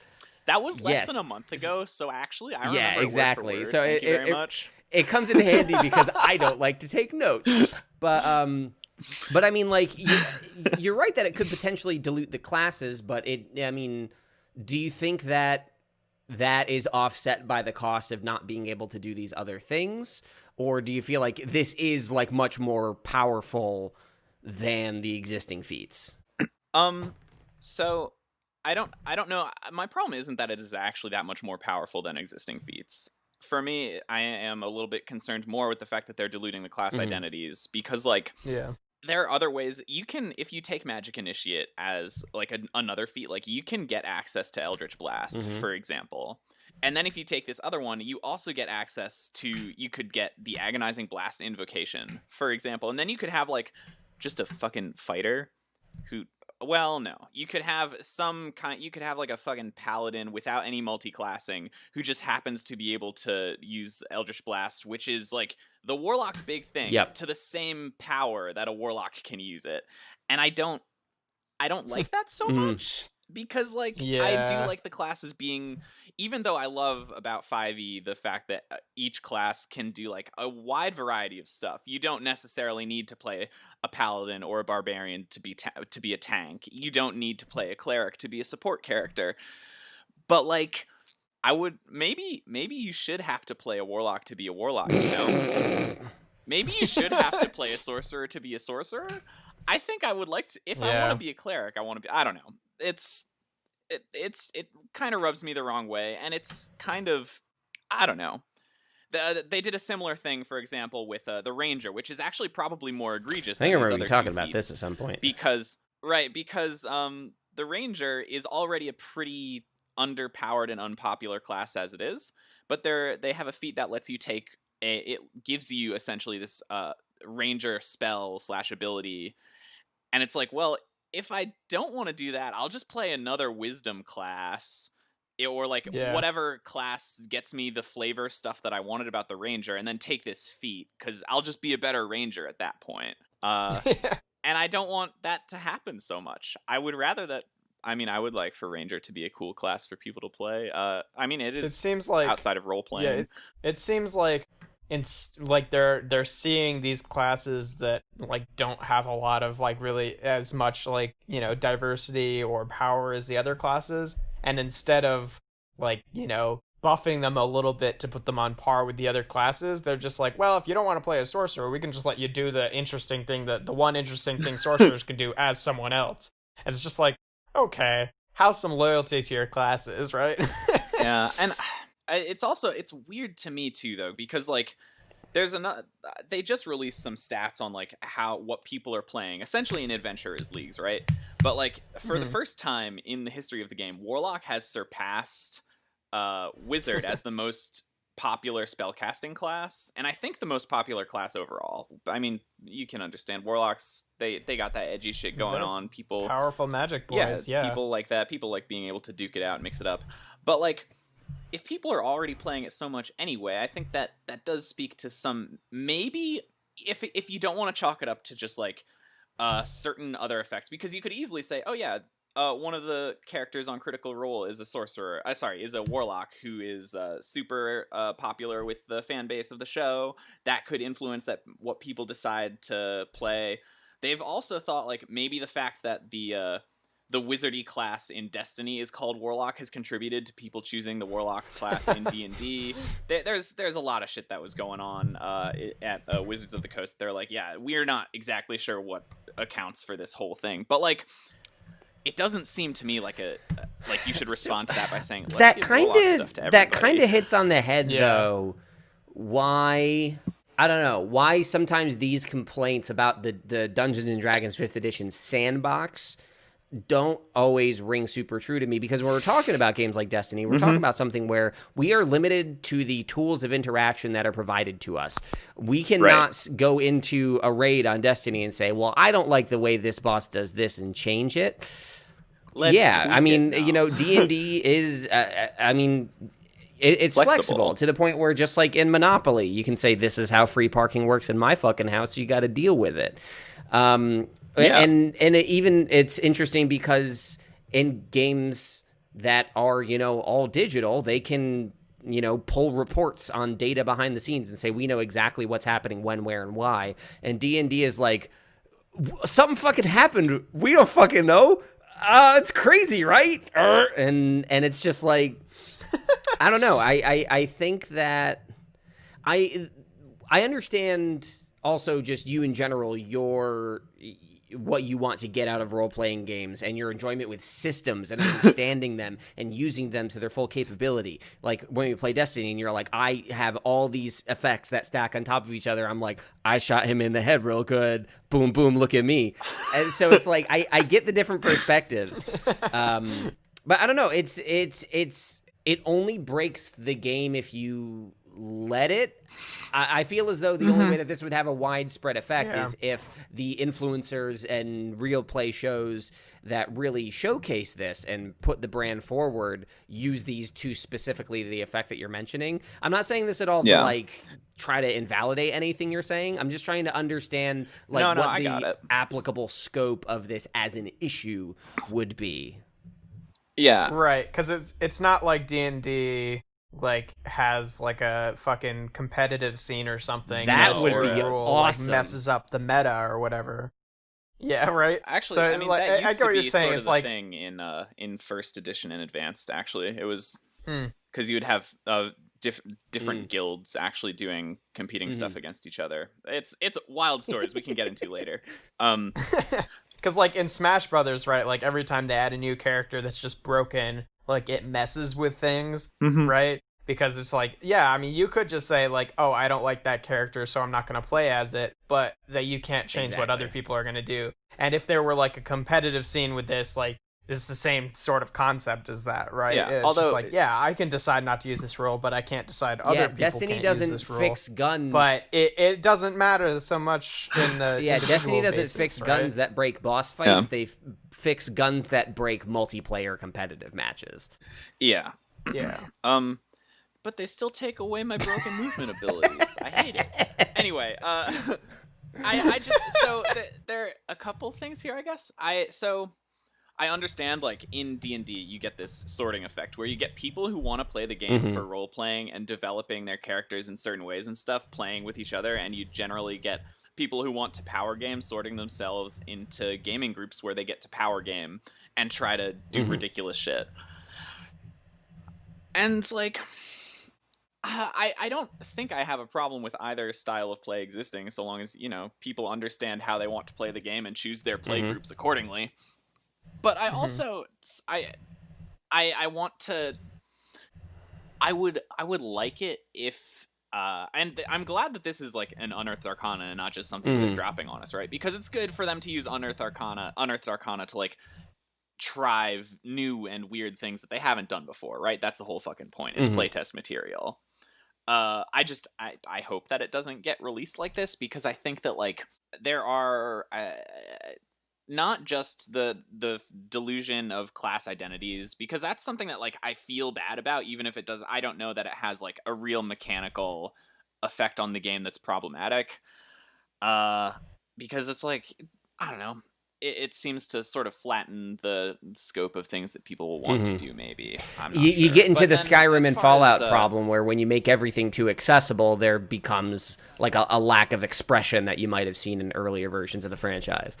That was less than a month ago, so actually, I remember it exactly. word for word. So Thank you very much. It comes in handy because I don't like to take notes, but I mean, like, you're right that it could potentially dilute the classes, but I mean, do you think that is offset by the cost of not being able to do these other things? Or do you feel like this is, like, much more powerful than the existing feats? So I don't know. My problem isn't that it is actually that much more powerful than existing feats. For me, I am a little bit concerned more with the fact that they're diluting the class identities, because, like, there are other ways you can, if you take Magic Initiate as like another feat, like you can get access to Eldritch Blast, for example. And then if you take this other one, you also get access to, you could get the Agonizing Blast Invocation, for example. And then you could have like just a fucking fighter who, well, no, you could have you could have like a fucking paladin without any multi-classing who just happens to be able to use Eldritch Blast, which is like the warlock's big thing, to the same power that a warlock can use it. And I don't like that so much, because like I do like the classes being, even though I love about 5e the fact that each class can do like a wide variety of stuff. You don't necessarily need to play a paladin or a barbarian to be a tank. You don't need to play a cleric to be a support character. But like, I would maybe you should have to play a warlock to be a warlock, you know? Maybe you should have to play a sorcerer to be a sorcerer. I think I would like to, if I want to be a cleric, I want to be, I don't know. It kind of rubs me the wrong way, and it's kind of, I don't know. They did a similar thing, for example, with the Ranger, which is actually probably more egregious. I think I than remember you talking about feats, this at some point. Because the Ranger is already a pretty underpowered and unpopular class as it is, but they have a feat that lets you take it gives you essentially this Ranger spell / ability, and it's like, well, if I don't want to do that, I'll just play another Wisdom class, or like whatever class gets me the flavor stuff that I wanted about the Ranger, and then take this feat, because I'll just be a better Ranger at that point. And I don't want that to happen so much. I would rather that. I mean, I would like for Ranger to be a cool class for people to play. I mean, it seems like outside of role playing. Yeah, it seems like they're seeing these classes that like don't have a lot of like really as much like, you know, diversity or power as the other classes, and instead of like, you know, buffing them a little bit to put them on par with the other classes, they're just like, well, if you don't want to play a sorcerer, we can just let you do the interesting thing, the one interesting thing sorcerers can do as someone else. And it's just like, okay, have some loyalty to your classes, right? Yeah, and it's weird to me too, though, because like they just released some stats on like what people are playing essentially in adventurers leagues, right? But like for the first time in the history of the game, Warlock has surpassed Wizard as the most popular spellcasting class, and I think the most popular class overall. I mean, you can understand Warlocks, they got that edgy shit going on. People, powerful magic boys, people like that. People like being able to duke it out and mix it up. But like, if people are already playing it so much anyway, I think that does speak to some, maybe if you don't want to chalk it up to just like certain other effects, because you could easily say, oh yeah, one of the characters on Critical Role is a sorcerer. Is a warlock who is super popular with the fan base of the show. That could influence what people decide to play. They've also thought like maybe the fact that the wizardy class in Destiny is called Warlock has contributed to people choosing the Warlock class in D&D. There's a lot of shit that was going on at Wizards of the Coast. They're like, yeah, we're not exactly sure what accounts for this whole thing, but like, it doesn't seem to me like you should respond to that by saying let's that give kind Warlock stuff to everybody. that kind of hits on the head though. Why? I don't know why sometimes these complaints about the Dungeons and Dragons 5th edition sandbox don't always ring super true to me, because when we're talking about games like Destiny, we're talking about something where we are limited to the tools of interaction that are provided to us. We cannot go into a raid on Destiny and say, well, I don't like the way this boss does this, and change it. I mean, you know, D&D is, it's flexible to the point where, just like in Monopoly, you can say, this is how free parking works in my fucking house, so you got to deal with it. And it's interesting because in games that are, you know, all digital, they can, you know, pull reports on data behind the scenes and say, we know exactly what's happening, when, where, and why. And D&D is like, something fucking happened, we don't fucking know. It's crazy, right? And it's just like, I don't know. I think that I understand also just you in general, what you want to get out of role-playing games and your enjoyment with systems and understanding them and using them to their full capability. Like when you play Destiny and you're like, I have all these effects that stack on top of each other. I'm like, I shot him in the head real good. Boom, boom, look at me. And so it's like, I get the different perspectives. But I don't know. It only breaks the game if you let it. I feel as though the only way that this would have a widespread effect is if the influencers and real play shows that really showcase this and put the brand forward use these to specifically the effect that you're mentioning. I'm not saying this at all to like try to invalidate anything you're saying. I'm just trying to understand what the applicable scope of this as an issue would be. Yeah. Right, because it's not like D&D like has like a fucking competitive scene or something that would be awesome. Like messes up the meta or whatever. Yeah, right. Actually, so, I mean, like, that used I get to what be you're saying. sort It's of like the thing in first edition and advanced. Actually, it was because you would have different guilds actually doing competing stuff against each other. It's wild stories we can get into later. Because like in Smash Brothers, right? Like every time they add a new character that's just broken, like it messes with things, right? Because it's like, I mean, you could just say like, oh, I don't like that character, so I'm not going to play as it, but that you can't change what other people are going to do. And if there were like a competitive scene with this, like this is the same sort of concept as that, right? Yeah. It's although, just like, I can decide not to use this rule, but I can't decide other people Destiny can't doesn't use this fix rule. guns, but it doesn't matter so much in the Destiny doesn't basis, fix right? guns that break boss fights. They fix guns that break multiplayer competitive matches. Yeah. But they still take away my broken movement abilities. I hate it. Anyway, I just there are a couple things here, I guess. I understand, like, in D&D, you get this sorting effect where you get people who want to play the game for role-playing and developing their characters in certain ways and stuff, playing with each other, and you generally get people who want to power game sorting themselves into gaming groups where they get to power game and try to do ridiculous shit. And, like, I don't think I have a problem with either style of play existing, so long as, you know, people understand how they want to play the game and choose their play groups accordingly. But I also I want to I would like it if and I'm glad that this is like an Unearthed Arcana and not just something they're dropping on us, right? Because it's good for them to use Unearthed Arcana to like try new and weird things that they haven't done before, right? That's the whole fucking point. It's playtest material. I hope that it doesn't get released like this, because I think that like there are not just the delusion of class identities, because that's something that like I feel bad about, even if it does. I don't know that it has like a real mechanical effect on the game that's problematic. Because it's like, I don't know. It seems to sort of flatten the scope of things that people will want to do, maybe. I'm not you sure. get into But the then, Skyrim as and far Fallout as, problem, where when you make everything too accessible, there becomes like a lack of expression that you might have seen in earlier versions of the franchise.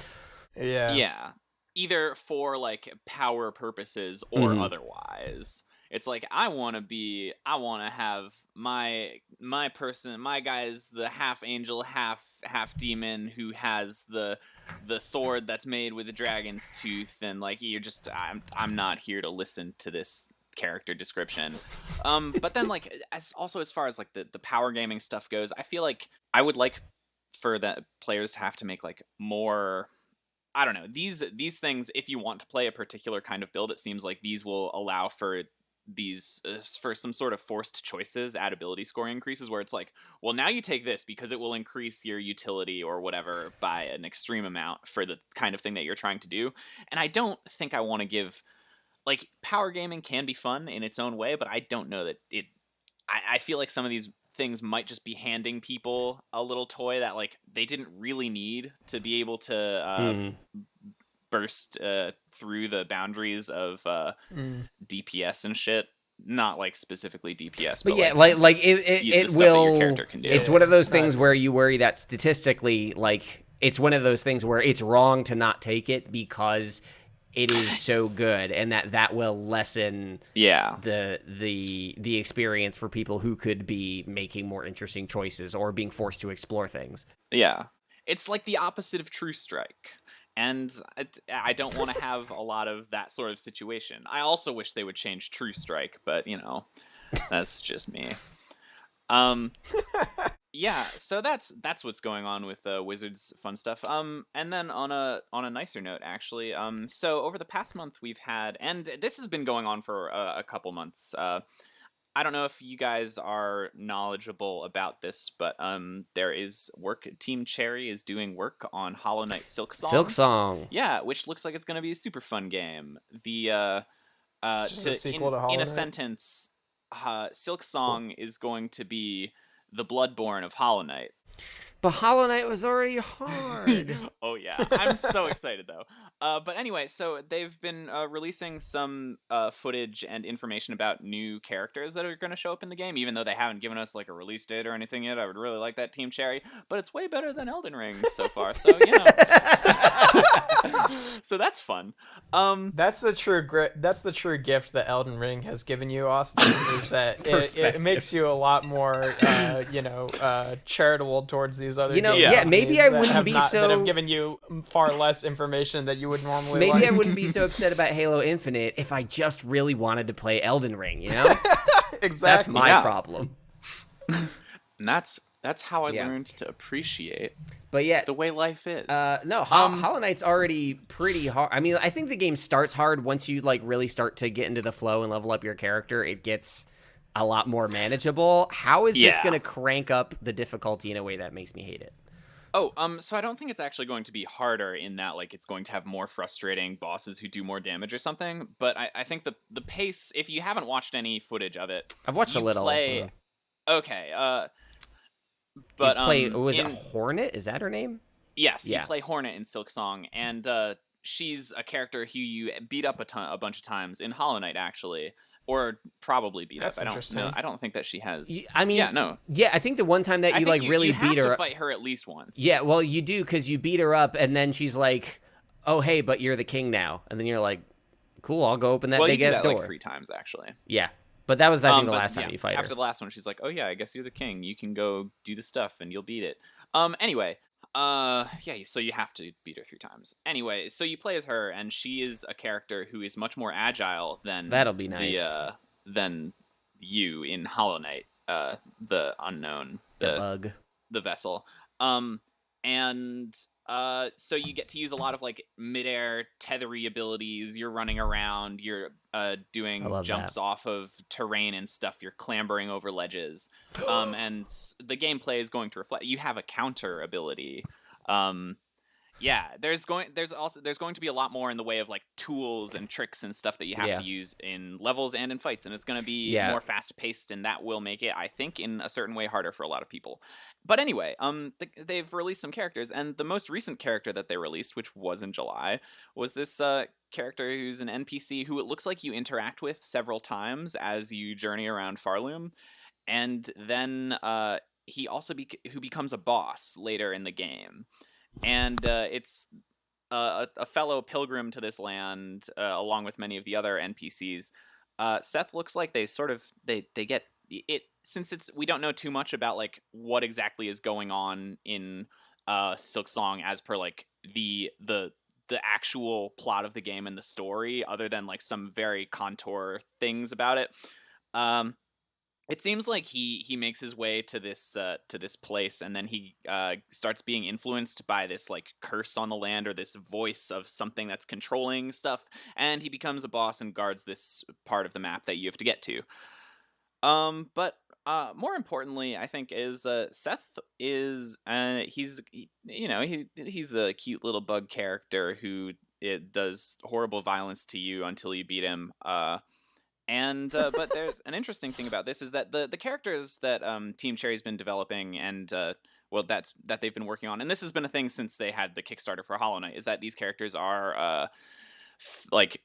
Yeah. Either for like power purposes or otherwise. It's like I want to have my guy is the half angel, half demon who has the sword that's made with the dragon's tooth, and like I'm not here to listen to this character description. But then like as far as like the power gaming stuff goes, I feel like I would like for the players to have to make like more, I don't know, these things. If you want to play a particular kind of build, it seems like these will allow for these for some sort of forced choices at ability scoring increases, where it's like, well, now you take this because it will increase your utility or whatever by an extreme amount for the kind of thing that you're trying to do. And I don't think I want to give, like, power gaming can be fun in its own way, but I don't know that it. I feel like some of these things might just be handing people a little toy that like they didn't really need to be able to burst through the boundaries of DPS and shit. Not like specifically DPS, but yeah, like it stuff will. That your character can do. It's one of those things where you worry that statistically, like, it's one of those things where it's wrong to not take it because it is so good, and that will lessen the experience for people who could be making more interesting choices or being forced to explore things. Yeah, it's like the opposite of True Strike, and I don't want to have a lot of that sort of situation. I also wish they would change True Strike, but you know, that's just me. Yeah, so that's what's going on with Wizards fun stuff. And then on a nicer note, actually, so over the past month we've had, and this has been going on for a couple months. I don't know if you guys are knowledgeable about this, but there is work. Team Cherry is doing work on Hollow Knight Silksong. Yeah, which looks like it's going to be a super fun game. The it's just a sequel to Hollow Knight. In a sentence, Silksong is going to be the Bloodborne of Hollow Knight. But Hollow Knight was already hard. Oh yeah, I'm so excited though. But anyway, so they've been releasing some footage and information about new characters that are going to show up in the game, even though they haven't given us like a release date or anything yet. I would really like that, Team Cherry, but it's way better than Elden Ring so far. So you know, so that's fun. That's the true gift that Elden Ring has given you, Austin, is that it makes you a lot more charitable towards these other games. Yeah, maybe I wouldn't be so that have given you far less information that you would normally maybe I wouldn't be so upset about Halo Infinite if I just really wanted to play Elden Ring, you know? Exactly. That's my problem. And that's how I learned to appreciate the way life is. Hollow Knight's already pretty hard. I mean, I think the game starts hard. Once you like really start to get into the flow and level up your character, it gets a lot more manageable. How is this going to crank up the difficulty in a way that makes me hate it? Oh, so I don't think it's actually going to be harder in that, like, it's going to have more frustrating bosses who do more damage or something. But I think the pace, if you haven't watched any footage of it, I've watched a little. Okay. But was it Hornet? Is that her name? Yes, you play Hornet in Silksong, and she's a character who you beat up a bunch of times in Hollow Knight, actually. Or probably beat up. I don't know. I don't think that she has. I mean, I think the one time that you like really beat her, to fight her at least once. Yeah, well, you do, because you beat her up, and then she's like, "Oh, hey, but you're the king now," and then you're like, "Cool, I'll go open that big ass door." Like 3 times actually. Yeah, but that was I think the last time you fight her. After the last one, she's like, "Oh yeah, I guess you're the king. You can go do the stuff, and you'll beat it." Anyway. So you have to beat her 3 times. Anyway, so you play as her, and she is a character who is much more agile than that'll be nice. Than you in Hollow Knight, the unknown, the bug, the vessel. So you get to use a lot of like midair tethery abilities. You're running around. You're doing jumps off of terrain and stuff. You're clambering over ledges. And the gameplay is going to reflect. You have a counter ability. There's going to be a lot more in the way of like tools and tricks and stuff that you have to use in levels and in fights, and it's going to be more fast paced, and that will make it, I think, in a certain way harder for a lot of people. But anyway, they've released some characters, and the most recent character that they released, which was in July, was this character who's an NPC who it looks like you interact with several times as you journey around Farloom, and then he also who becomes a boss later in the game. And it's a fellow pilgrim to this land, along with many of the other NPCs, Seth looks like they sort of they get it, since we don't know too much about like what exactly is going on in Silksong as per like the actual plot of the game and the story, other than like some very contour things about it. It seems like he makes his way to this place, and then he starts being influenced by this like curse on the land, or this voice of something that's controlling stuff, and he becomes a boss and guards this part of the map that you have to get to. But more importantly, I think is Seth is he's a cute little bug character who it does horrible violence to you until you beat him. And but there's an interesting thing about this is that the characters that Team Cherry's been developing, and well, that they've been working on, and this has been a thing since they had the Kickstarter for Hollow Knight, is that these characters are like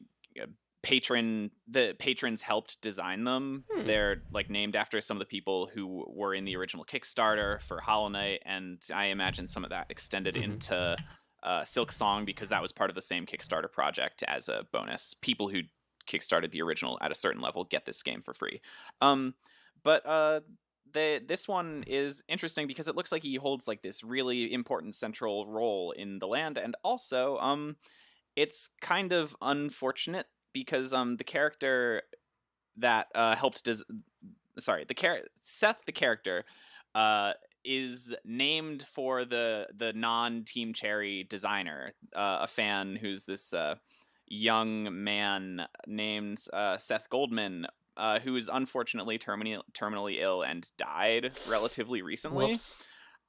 the patrons helped design them. They're like named after some of the people who were in the original Kickstarter for Hollow Knight, and I imagine some of that extended into Silksong, because that was part of the same Kickstarter project as a bonus. People who kickstarted the original at a certain level get this game for free. But this one is interesting because it looks like he holds like this really important central role in the land, and also it's kind of unfortunate because the character that helped Seth the character is named for the non-Team Cherry designer, a fan who's this young man named Seth Goldman, who is unfortunately terminally ill and died relatively recently. Whoops.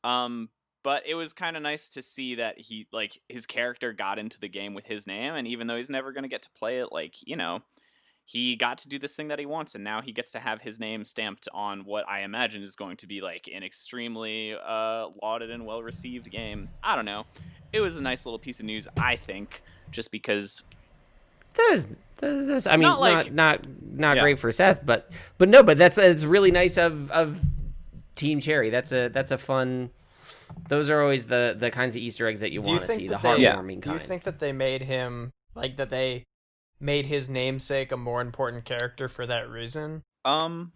But it was kind of nice to see that he like his character got into the game with his name, and even though he's never going to get to play it, like, you know, he got to do this thing that he wants, and now he gets to have his name stamped on what I imagine is going to be like an extremely lauded and well received game. I don't know. It was a nice little piece of news, I think, just because. I mean, not great for Seth, but it's really nice of Team Cherry. That's a fun. Those are always the kinds of Easter eggs that you want to see. The heartwarming kind. Do you think that they made him that they made his namesake a more important character for that reason? Yeah,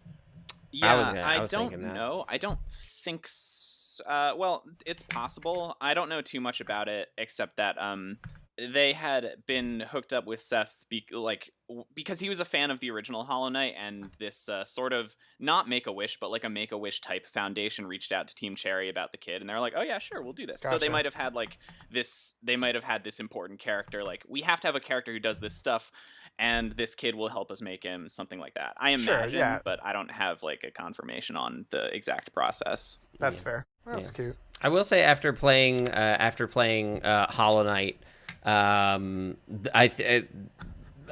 I don't know. I don't think. Well, it's possible. I don't know too much about it, except that they had been hooked up with Seth because he was a fan of the original Hollow Knight, and this sort of not Make-A-Wish, but like a Make-A-Wish type foundation reached out to Team Cherry about the kid, and they're like, oh yeah, sure, we'll do this. Gotcha. So they might have had this important character, like, we have to have a character who does this stuff, and this kid will help us make him, something like that. I imagine, but I don't have like a confirmation on the exact process. That's fair. That's cute. I will say after playing Hollow Knight,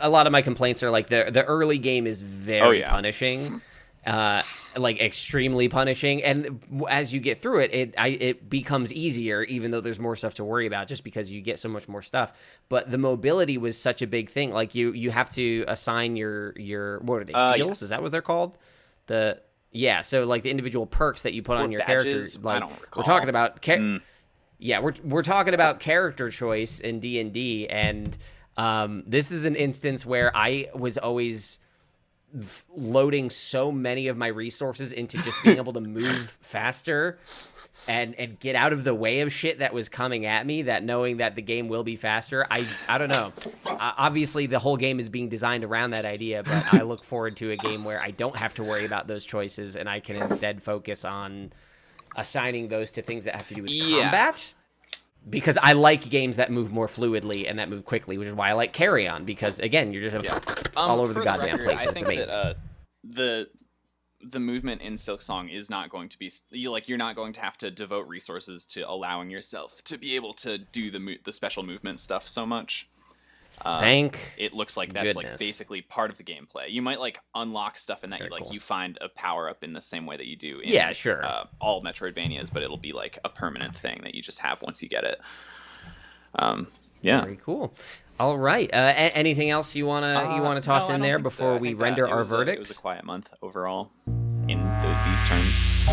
a lot of my complaints are like the early game is very punishing, like extremely punishing, and as you get through it, it becomes easier, even though there's more stuff to worry about, just because you get so much more stuff. But the mobility was such a big thing. Like you have to assign your what are they, seals? Yes. Is that what they're called? So like the individual perks that you put on your badges, character. Like, I don't recall. We're talking about. Yeah, we're talking about character choice in D&D, and this is an instance where I was always loading so many of my resources into just being able to move faster and get out of the way of shit that was coming at me, that knowing that the game will be faster. I don't know. Obviously, the whole game is being designed around that idea, but I look forward to a game where I don't have to worry about those choices, and I can instead focus on assigning those to things that have to do with combat, because I like games that move more fluidly and that move quickly, which is why I like Carry On, because again, you're just all over the goddamn place. I it's think amazing. That the movement in Silksong is not going to be you're not going to have to devote resources to allowing yourself to be able to do the special movement stuff so much. It looks like that's like basically part of the gameplay. You might like unlock stuff in that you find a power up in the same way that you do in all Metroidvanias, but it'll be like a permanent thing that you just have once you get it. Very cool. All right. Anything else you wanna toss in there before we render our verdict? It was a quiet month overall in these terms.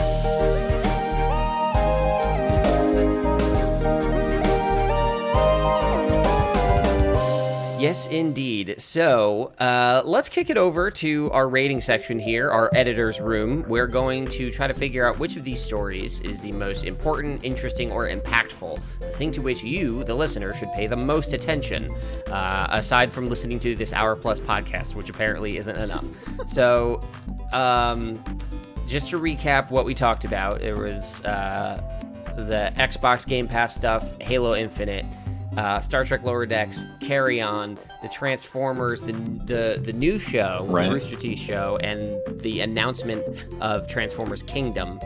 Yes, indeed. So let's kick it over to our rating section here, our editor's room. We're going to try to figure out which of these stories is the most important, interesting, or impactful, the thing to which you, the listener, should pay the most attention, aside from listening to this hour-plus podcast, which apparently isn't enough. So just to recap what we talked about, it was the Xbox Game Pass stuff, Halo Infinite, Star Trek Lower Decks, Carry On, the Transformers, the new show, the Rooster Teeth show, and the announcement of Transformers Kingdom.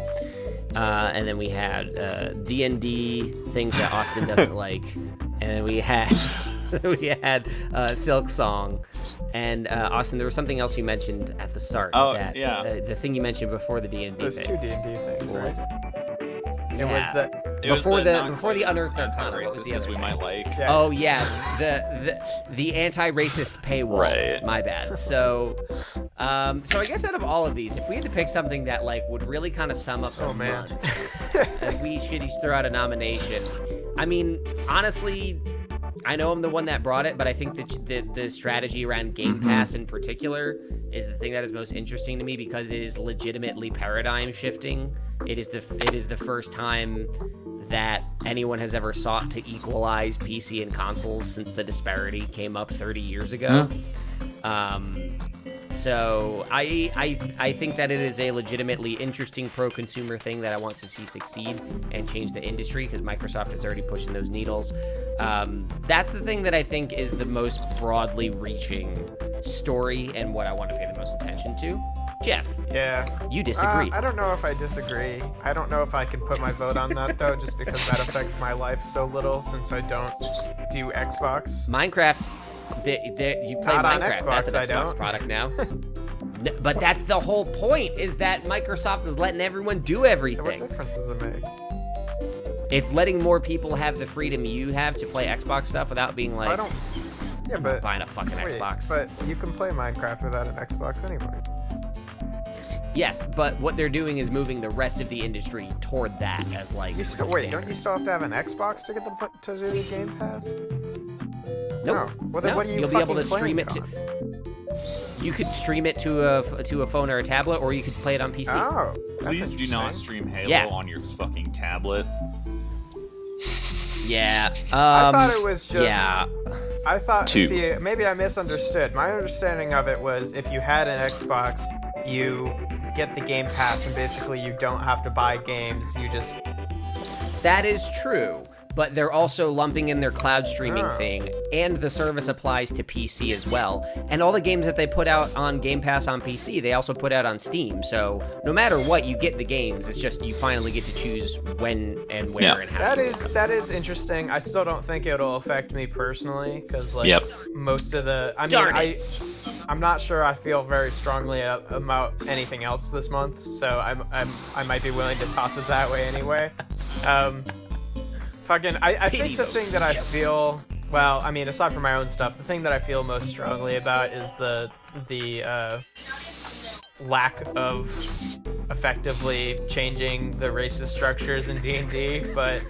And then we had D&D, things that Austin doesn't like. And then we had Silk Song. And Austin, there was something else you mentioned at the start. Oh, that, yeah. The thing you mentioned before the D&D There's thing. two D&D things, What was right? it? It was the Before the Unearthed Arcana, what was the racist as other we thing? might like. Yeah. Oh yeah, the anti-racist paywall. Right. My bad. So I guess out of all of these, if we had to pick something that like would really kind of sum up the month, if we should each throw out a nomination, I mean, honestly, I know I'm the one that brought it, but I think that the strategy around Game Pass in particular is the thing that is most interesting to me because it is legitimately paradigm shifting. It is the first time that anyone has ever sought to equalize PC and consoles since the disparity came up 30 years ago. So I think that it is a legitimately interesting pro-consumer thing that I want to see succeed and change the industry because Microsoft is already pushing those needles. That's the thing that I think is the most broadly reaching story and what I want to pay the most attention to. Jeff, Yeah. you disagree. I don't know if I disagree. I don't know if I can put my vote on that, though, just because that affects my life so little since I don't do Xbox. Minecraft, you play Not on Minecraft. Xbox, That's an I Xbox don't. product now. But that's the whole point, is that Microsoft is letting everyone do So what everything. difference does it make? It's letting more people have the freedom you have to play Xbox stuff without being I like, don't... Yeah, but... buying a fucking Wait, Xbox. but you can play Minecraft without an Xbox anyway. Yes, but what they're doing is moving the rest of the industry toward that as like. You still the wait. standard. Don't you still have to have an Xbox to get to do the Game Pass? Nope. No. Well, then No, what are you you'll be able to fucking stream playing it. on? You could stream it to a phone or a tablet, or you could play it on PC. Oh, that's Please do not interesting. stream Halo Yeah. on your fucking tablet. Yeah. I thought it was just. Yeah. I thought. Two. See, maybe I misunderstood. My understanding of it was if you had an Xbox, you get the Game Pass, and basically you don't have to buy games. You just. That is true, but they're also lumping in their cloud streaming Oh. thing, and the service applies to PC as well. And all the games that they put out on Game Pass on PC, they also put out on Steam. So no matter what, you get the games. It's just you finally get to choose when and where Yeah. and how. That is interesting. I still don't think it'll affect me personally, because like Yep. most of the. I mean, Darn it. I'm not sure I feel very strongly about anything else this month, so I might be willing to toss it that way anyway. Fucking, I think Pity the vote. thing that I feel, well, I mean, aside from my own stuff, the thing that I feel most strongly about is the lack of effectively changing the racist structures in D&D, but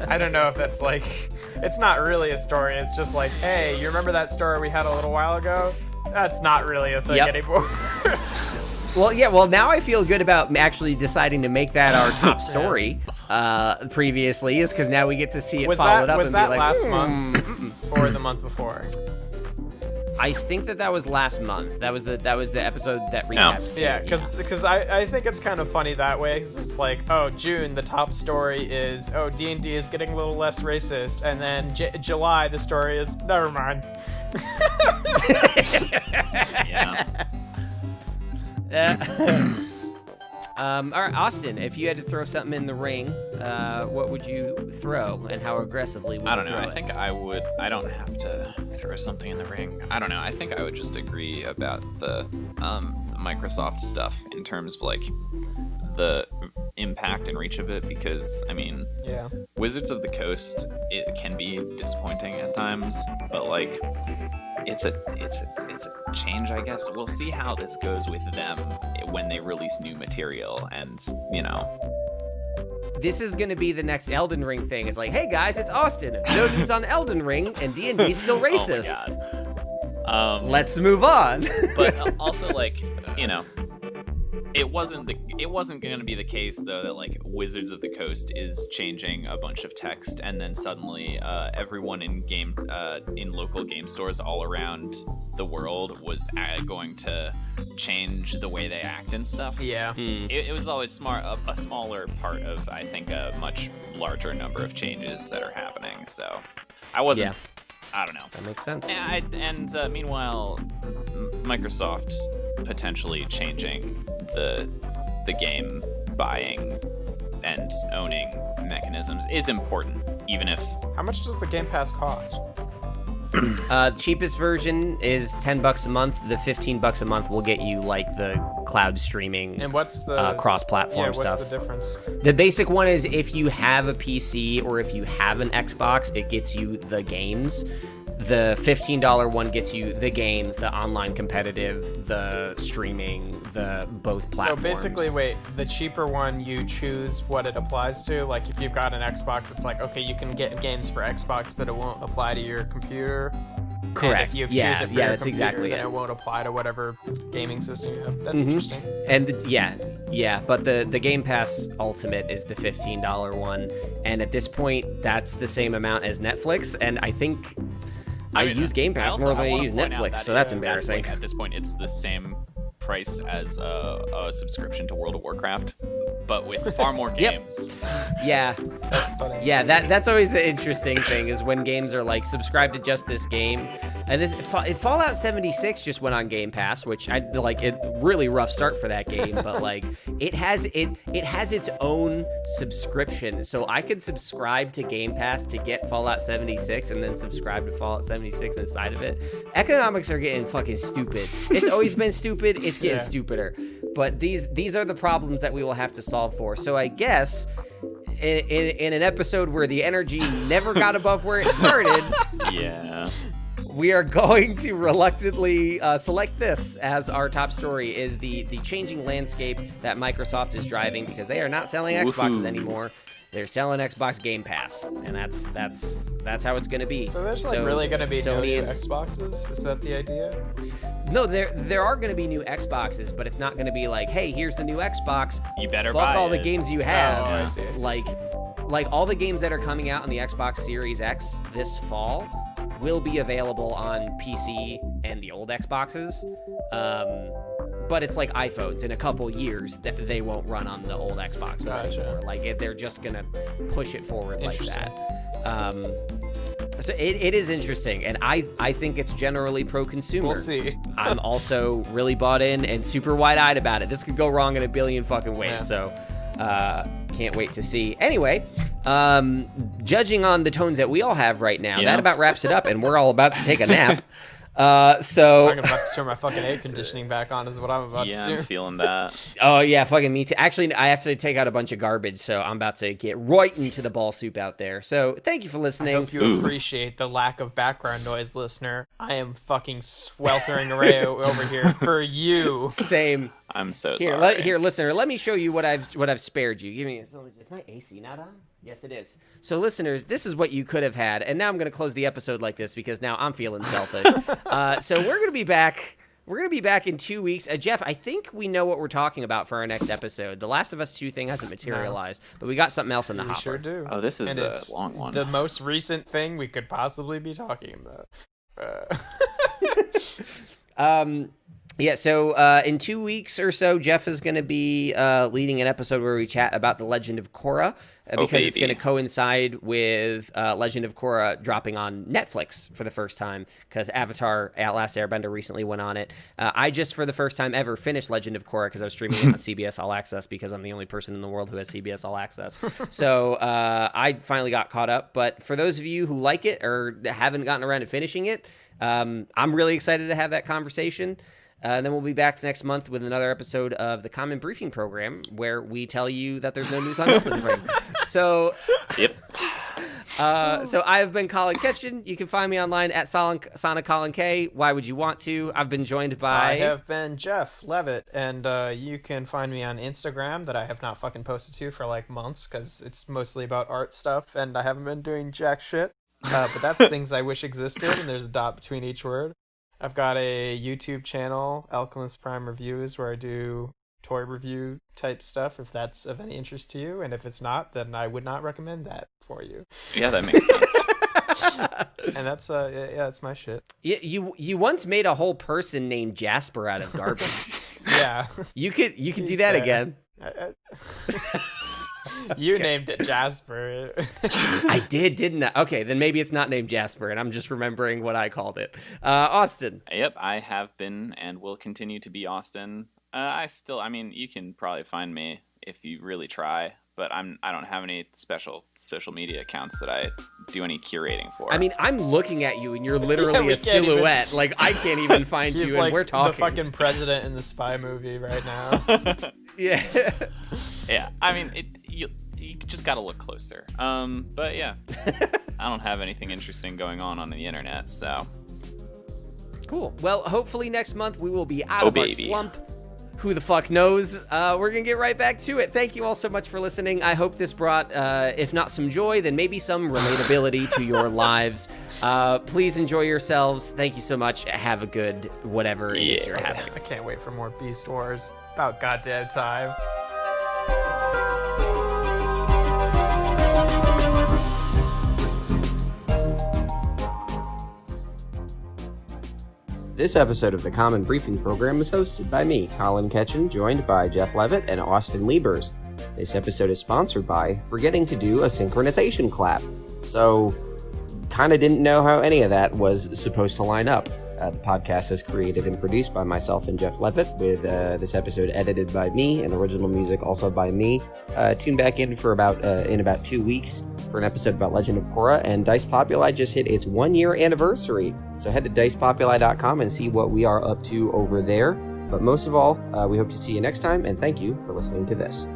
I don't know if that's like, it's not really a story, it's just like, hey, you remember that story we had a little while ago? That's not really a thing Yep. anymore. Well, yeah. Well, now I feel good about actually deciding to make that our top story. Previously, is because now we get to see it Was followed that up was and that be like, last month or the month before? I think that was last month. That was the episode that recapped. Yeah, because I think it's kind of funny that way. 'Cause it's like, oh, June, the top story is, oh, D&D is getting a little less racist, and then July, the story is, never mind. Yeah. All right, Austin. If you had to throw something in the ring, what would you throw, and how aggressively would I don't you know. throw I it? think I would. I don't have to throw something in the ring. I don't know. I think I would just agree about the Microsoft stuff in terms of like the impact and reach of it, because I mean, Yeah. Wizards of the Coast, it can be disappointing at times, but like it's a change, I guess. We'll see how this goes with them when they release new material, and you know. this is going to be the next Elden Ring thing. It's like, hey guys, it's Austin. No news on Elden Ring, and D&D's still racist. Oh my God. Let's move on. But also, like, you know, it wasn't going to be the case though that like Wizards of the Coast is changing a bunch of text, and then suddenly everyone in local game stores all around the world was going to change the way they act and stuff. Yeah. It was always a smaller part of, I think, a much larger number of changes that are happening. So I wasn't. Yeah. I don't know. That makes sense. And meanwhile, Microsoft potentially changing the game buying and owning mechanisms is important, even if. How much does the Game Pass cost? The cheapest version is $10 a month. The $15 a month will get you like the cloud streaming And what's the cross-platform stuff. What's the difference? The basic one is if you have a PC or if you have an Xbox, it gets you the games. The $15 one gets you the games, the online competitive, the streaming, the both platforms. So basically, wait, the cheaper one, you choose what it applies to? Like, if you've got an Xbox, it's like, okay, you can get games for Xbox, but it won't apply to your computer. Correct. And if you Yeah, choose it for yeah, your that's computer, exactly then it. it won't apply to whatever gaming system you have. That's interesting. And yeah, but the Game Pass Ultimate is the $15 one, and at this point, that's the same amount as Netflix, and I think I use Game Pass more than I use Netflix, so that's embarrassing. Like, at this point, it's the same price as a subscription to World of Warcraft, but with far more games. Yeah. That's funny. Yeah, that's always the interesting thing is when games are like subscribe to just this game, and then Fallout 76 just went on Game Pass, which I like. It really rough start for that game, but like it has its own subscription, so I could subscribe to Game Pass to get Fallout 76, and then subscribe to Fallout 76 inside of it. Economics are getting fucking stupid. It's always been stupid. It's getting stupider, but these are the problems that we will have to solve for. So I guess in an episode where the energy never got above where it started, Yeah. we are going to reluctantly select this as our top story, is the changing landscape that Microsoft is driving, because they are not selling Xboxes Woohoo. anymore. They're selling Xbox Game Pass, and that's how it's going to be. So there's like really going to be no Sony new and- Xboxes? Is that the idea? No, there are going to be new Xboxes, but it's not going to be like, hey, here's the new Xbox. You better Fuck buy all the it. games you have. Oh, I see. Like all the games that are coming out on the Xbox Series X this fall will be available on PC and the old Xboxes. But it's like iPhones. In a couple years, they won't run on the old Xboxes Gotcha. anymore. Like they're just gonna push it forward like Interesting. that. So it is interesting, and I think it's generally pro-consumer. We'll see. I'm also really bought in and super wide-eyed about it. This could go wrong in a billion fucking ways, Yeah. so can't wait to see. Anyway, judging on the tones that we all have right now, Yeah. that about wraps it up, and we're all about to take a nap. So I'm about to turn my fucking air conditioning back on is what I'm about Yeah, to do. I'm feeling that. oh yeah, fucking me too. Actually, I have to take out a bunch of garbage, so I'm about to get right into the ball soup out there. So thank you for I listening. hope you appreciate the lack of background noise, listener. I am fucking sweltering away over here for you. Same. I'm so Here, sorry. listener, let me show you what I've spared you. Give me. Is my AC not on? Yes, it is. So, listeners, this is what you could have had, and now I'm going to close the episode like this because now I'm feeling selfish. So we're going to be back. We're going to be back in 2 weeks. Jeff, I think we know what we're talking about for our next episode. The Last of Us 2 thing hasn't materialized, but we got something else in the We hopper. sure do. Oh, this is And a it's long one. The most recent thing we could possibly be talking about. Yeah, so in 2 weeks or so, Jeff is going to be leading an episode where we chat about The Legend of Korra, because it's going to coincide with Legend of Korra dropping on Netflix for the first time, because Avatar: Last Airbender recently went on it. I just, for the first time ever, finished Legend of Korra because I was streaming it on CBS All Access, because I'm the only person in the world who has CBS All Access. So I finally got caught up. But for those of you who like it or haven't gotten around to finishing it, I'm really excited to have that conversation. And then we'll be back next month with another episode of the Common Briefing Program, where we tell you that there's no news on Elden Ring. So, Yep. So I have been Colin Ketchen. You can find me online at Sonic Colin K. Why would you want to? I've been joined by... I have been Jeff Leavitt, and you can find me on Instagram that I have not fucking posted to for like months because it's mostly about art stuff, and I haven't been doing jack shit. But that's things I wish existed, and there's a dot between each word. I've got a YouTube channel, Alchemist Prime Reviews, where I do toy review type stuff, if that's of any interest to you, and if it's not, then I would not recommend that for you. Yeah, that makes sense. And that's that's my shit. You once made a whole person named Jasper out of garbage. Yeah. You could do that again. You named it Jasper. I did, didn't I? Okay, then maybe it's not named Jasper, and I'm just remembering what I called it. Austin. Yep, I have been and will continue to be Austin. I mean, you can probably find me if you really try, but I don't have any special social media accounts that I do any curating for. I mean, I'm looking at you, and you're literally a silhouette. Like, I can't even find you, like and we're talking. the fucking president in the Spy movie right now. Yeah. Yeah, I mean, you just gotta look closer. But yeah, I don't have anything interesting going on the internet, so. Cool. Well, hopefully next month we will be out of our slump. Who the fuck knows? We're going to get right back to it. Thank you all so much for listening. I hope this brought, if not some joy, then maybe some relatability to your lives. Please enjoy yourselves. Thank you so much. Have a good whatever it is you're having. I can't wait for more Beast Wars. About goddamn time. This episode of the Common Briefing Program is hosted by me, Colin Ketchen, joined by Jeff Leavitt and Austin Liebers. This episode is sponsored by forgetting to do a synchronization clap. So, kind of didn't know how any of that was supposed to line up. The podcast is created and produced by myself and Jeff Leavitt, with this episode edited by me and original music also by me. Tune back in for about 2 weeks for an episode about Legend of Korra, and Dice Populi just hit its 1-year anniversary. So head to dicepopuli.com and see what we are up to over there. But most of all, we hope to see you next time, and thank you for listening to this.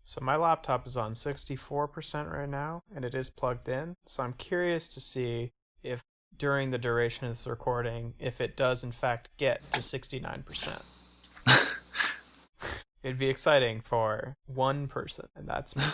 So my laptop is on 64% right now, and it is plugged in. So I'm curious to see if during the duration of this recording, if it does in fact get to 69%. It'd be exciting for one person, and that's me.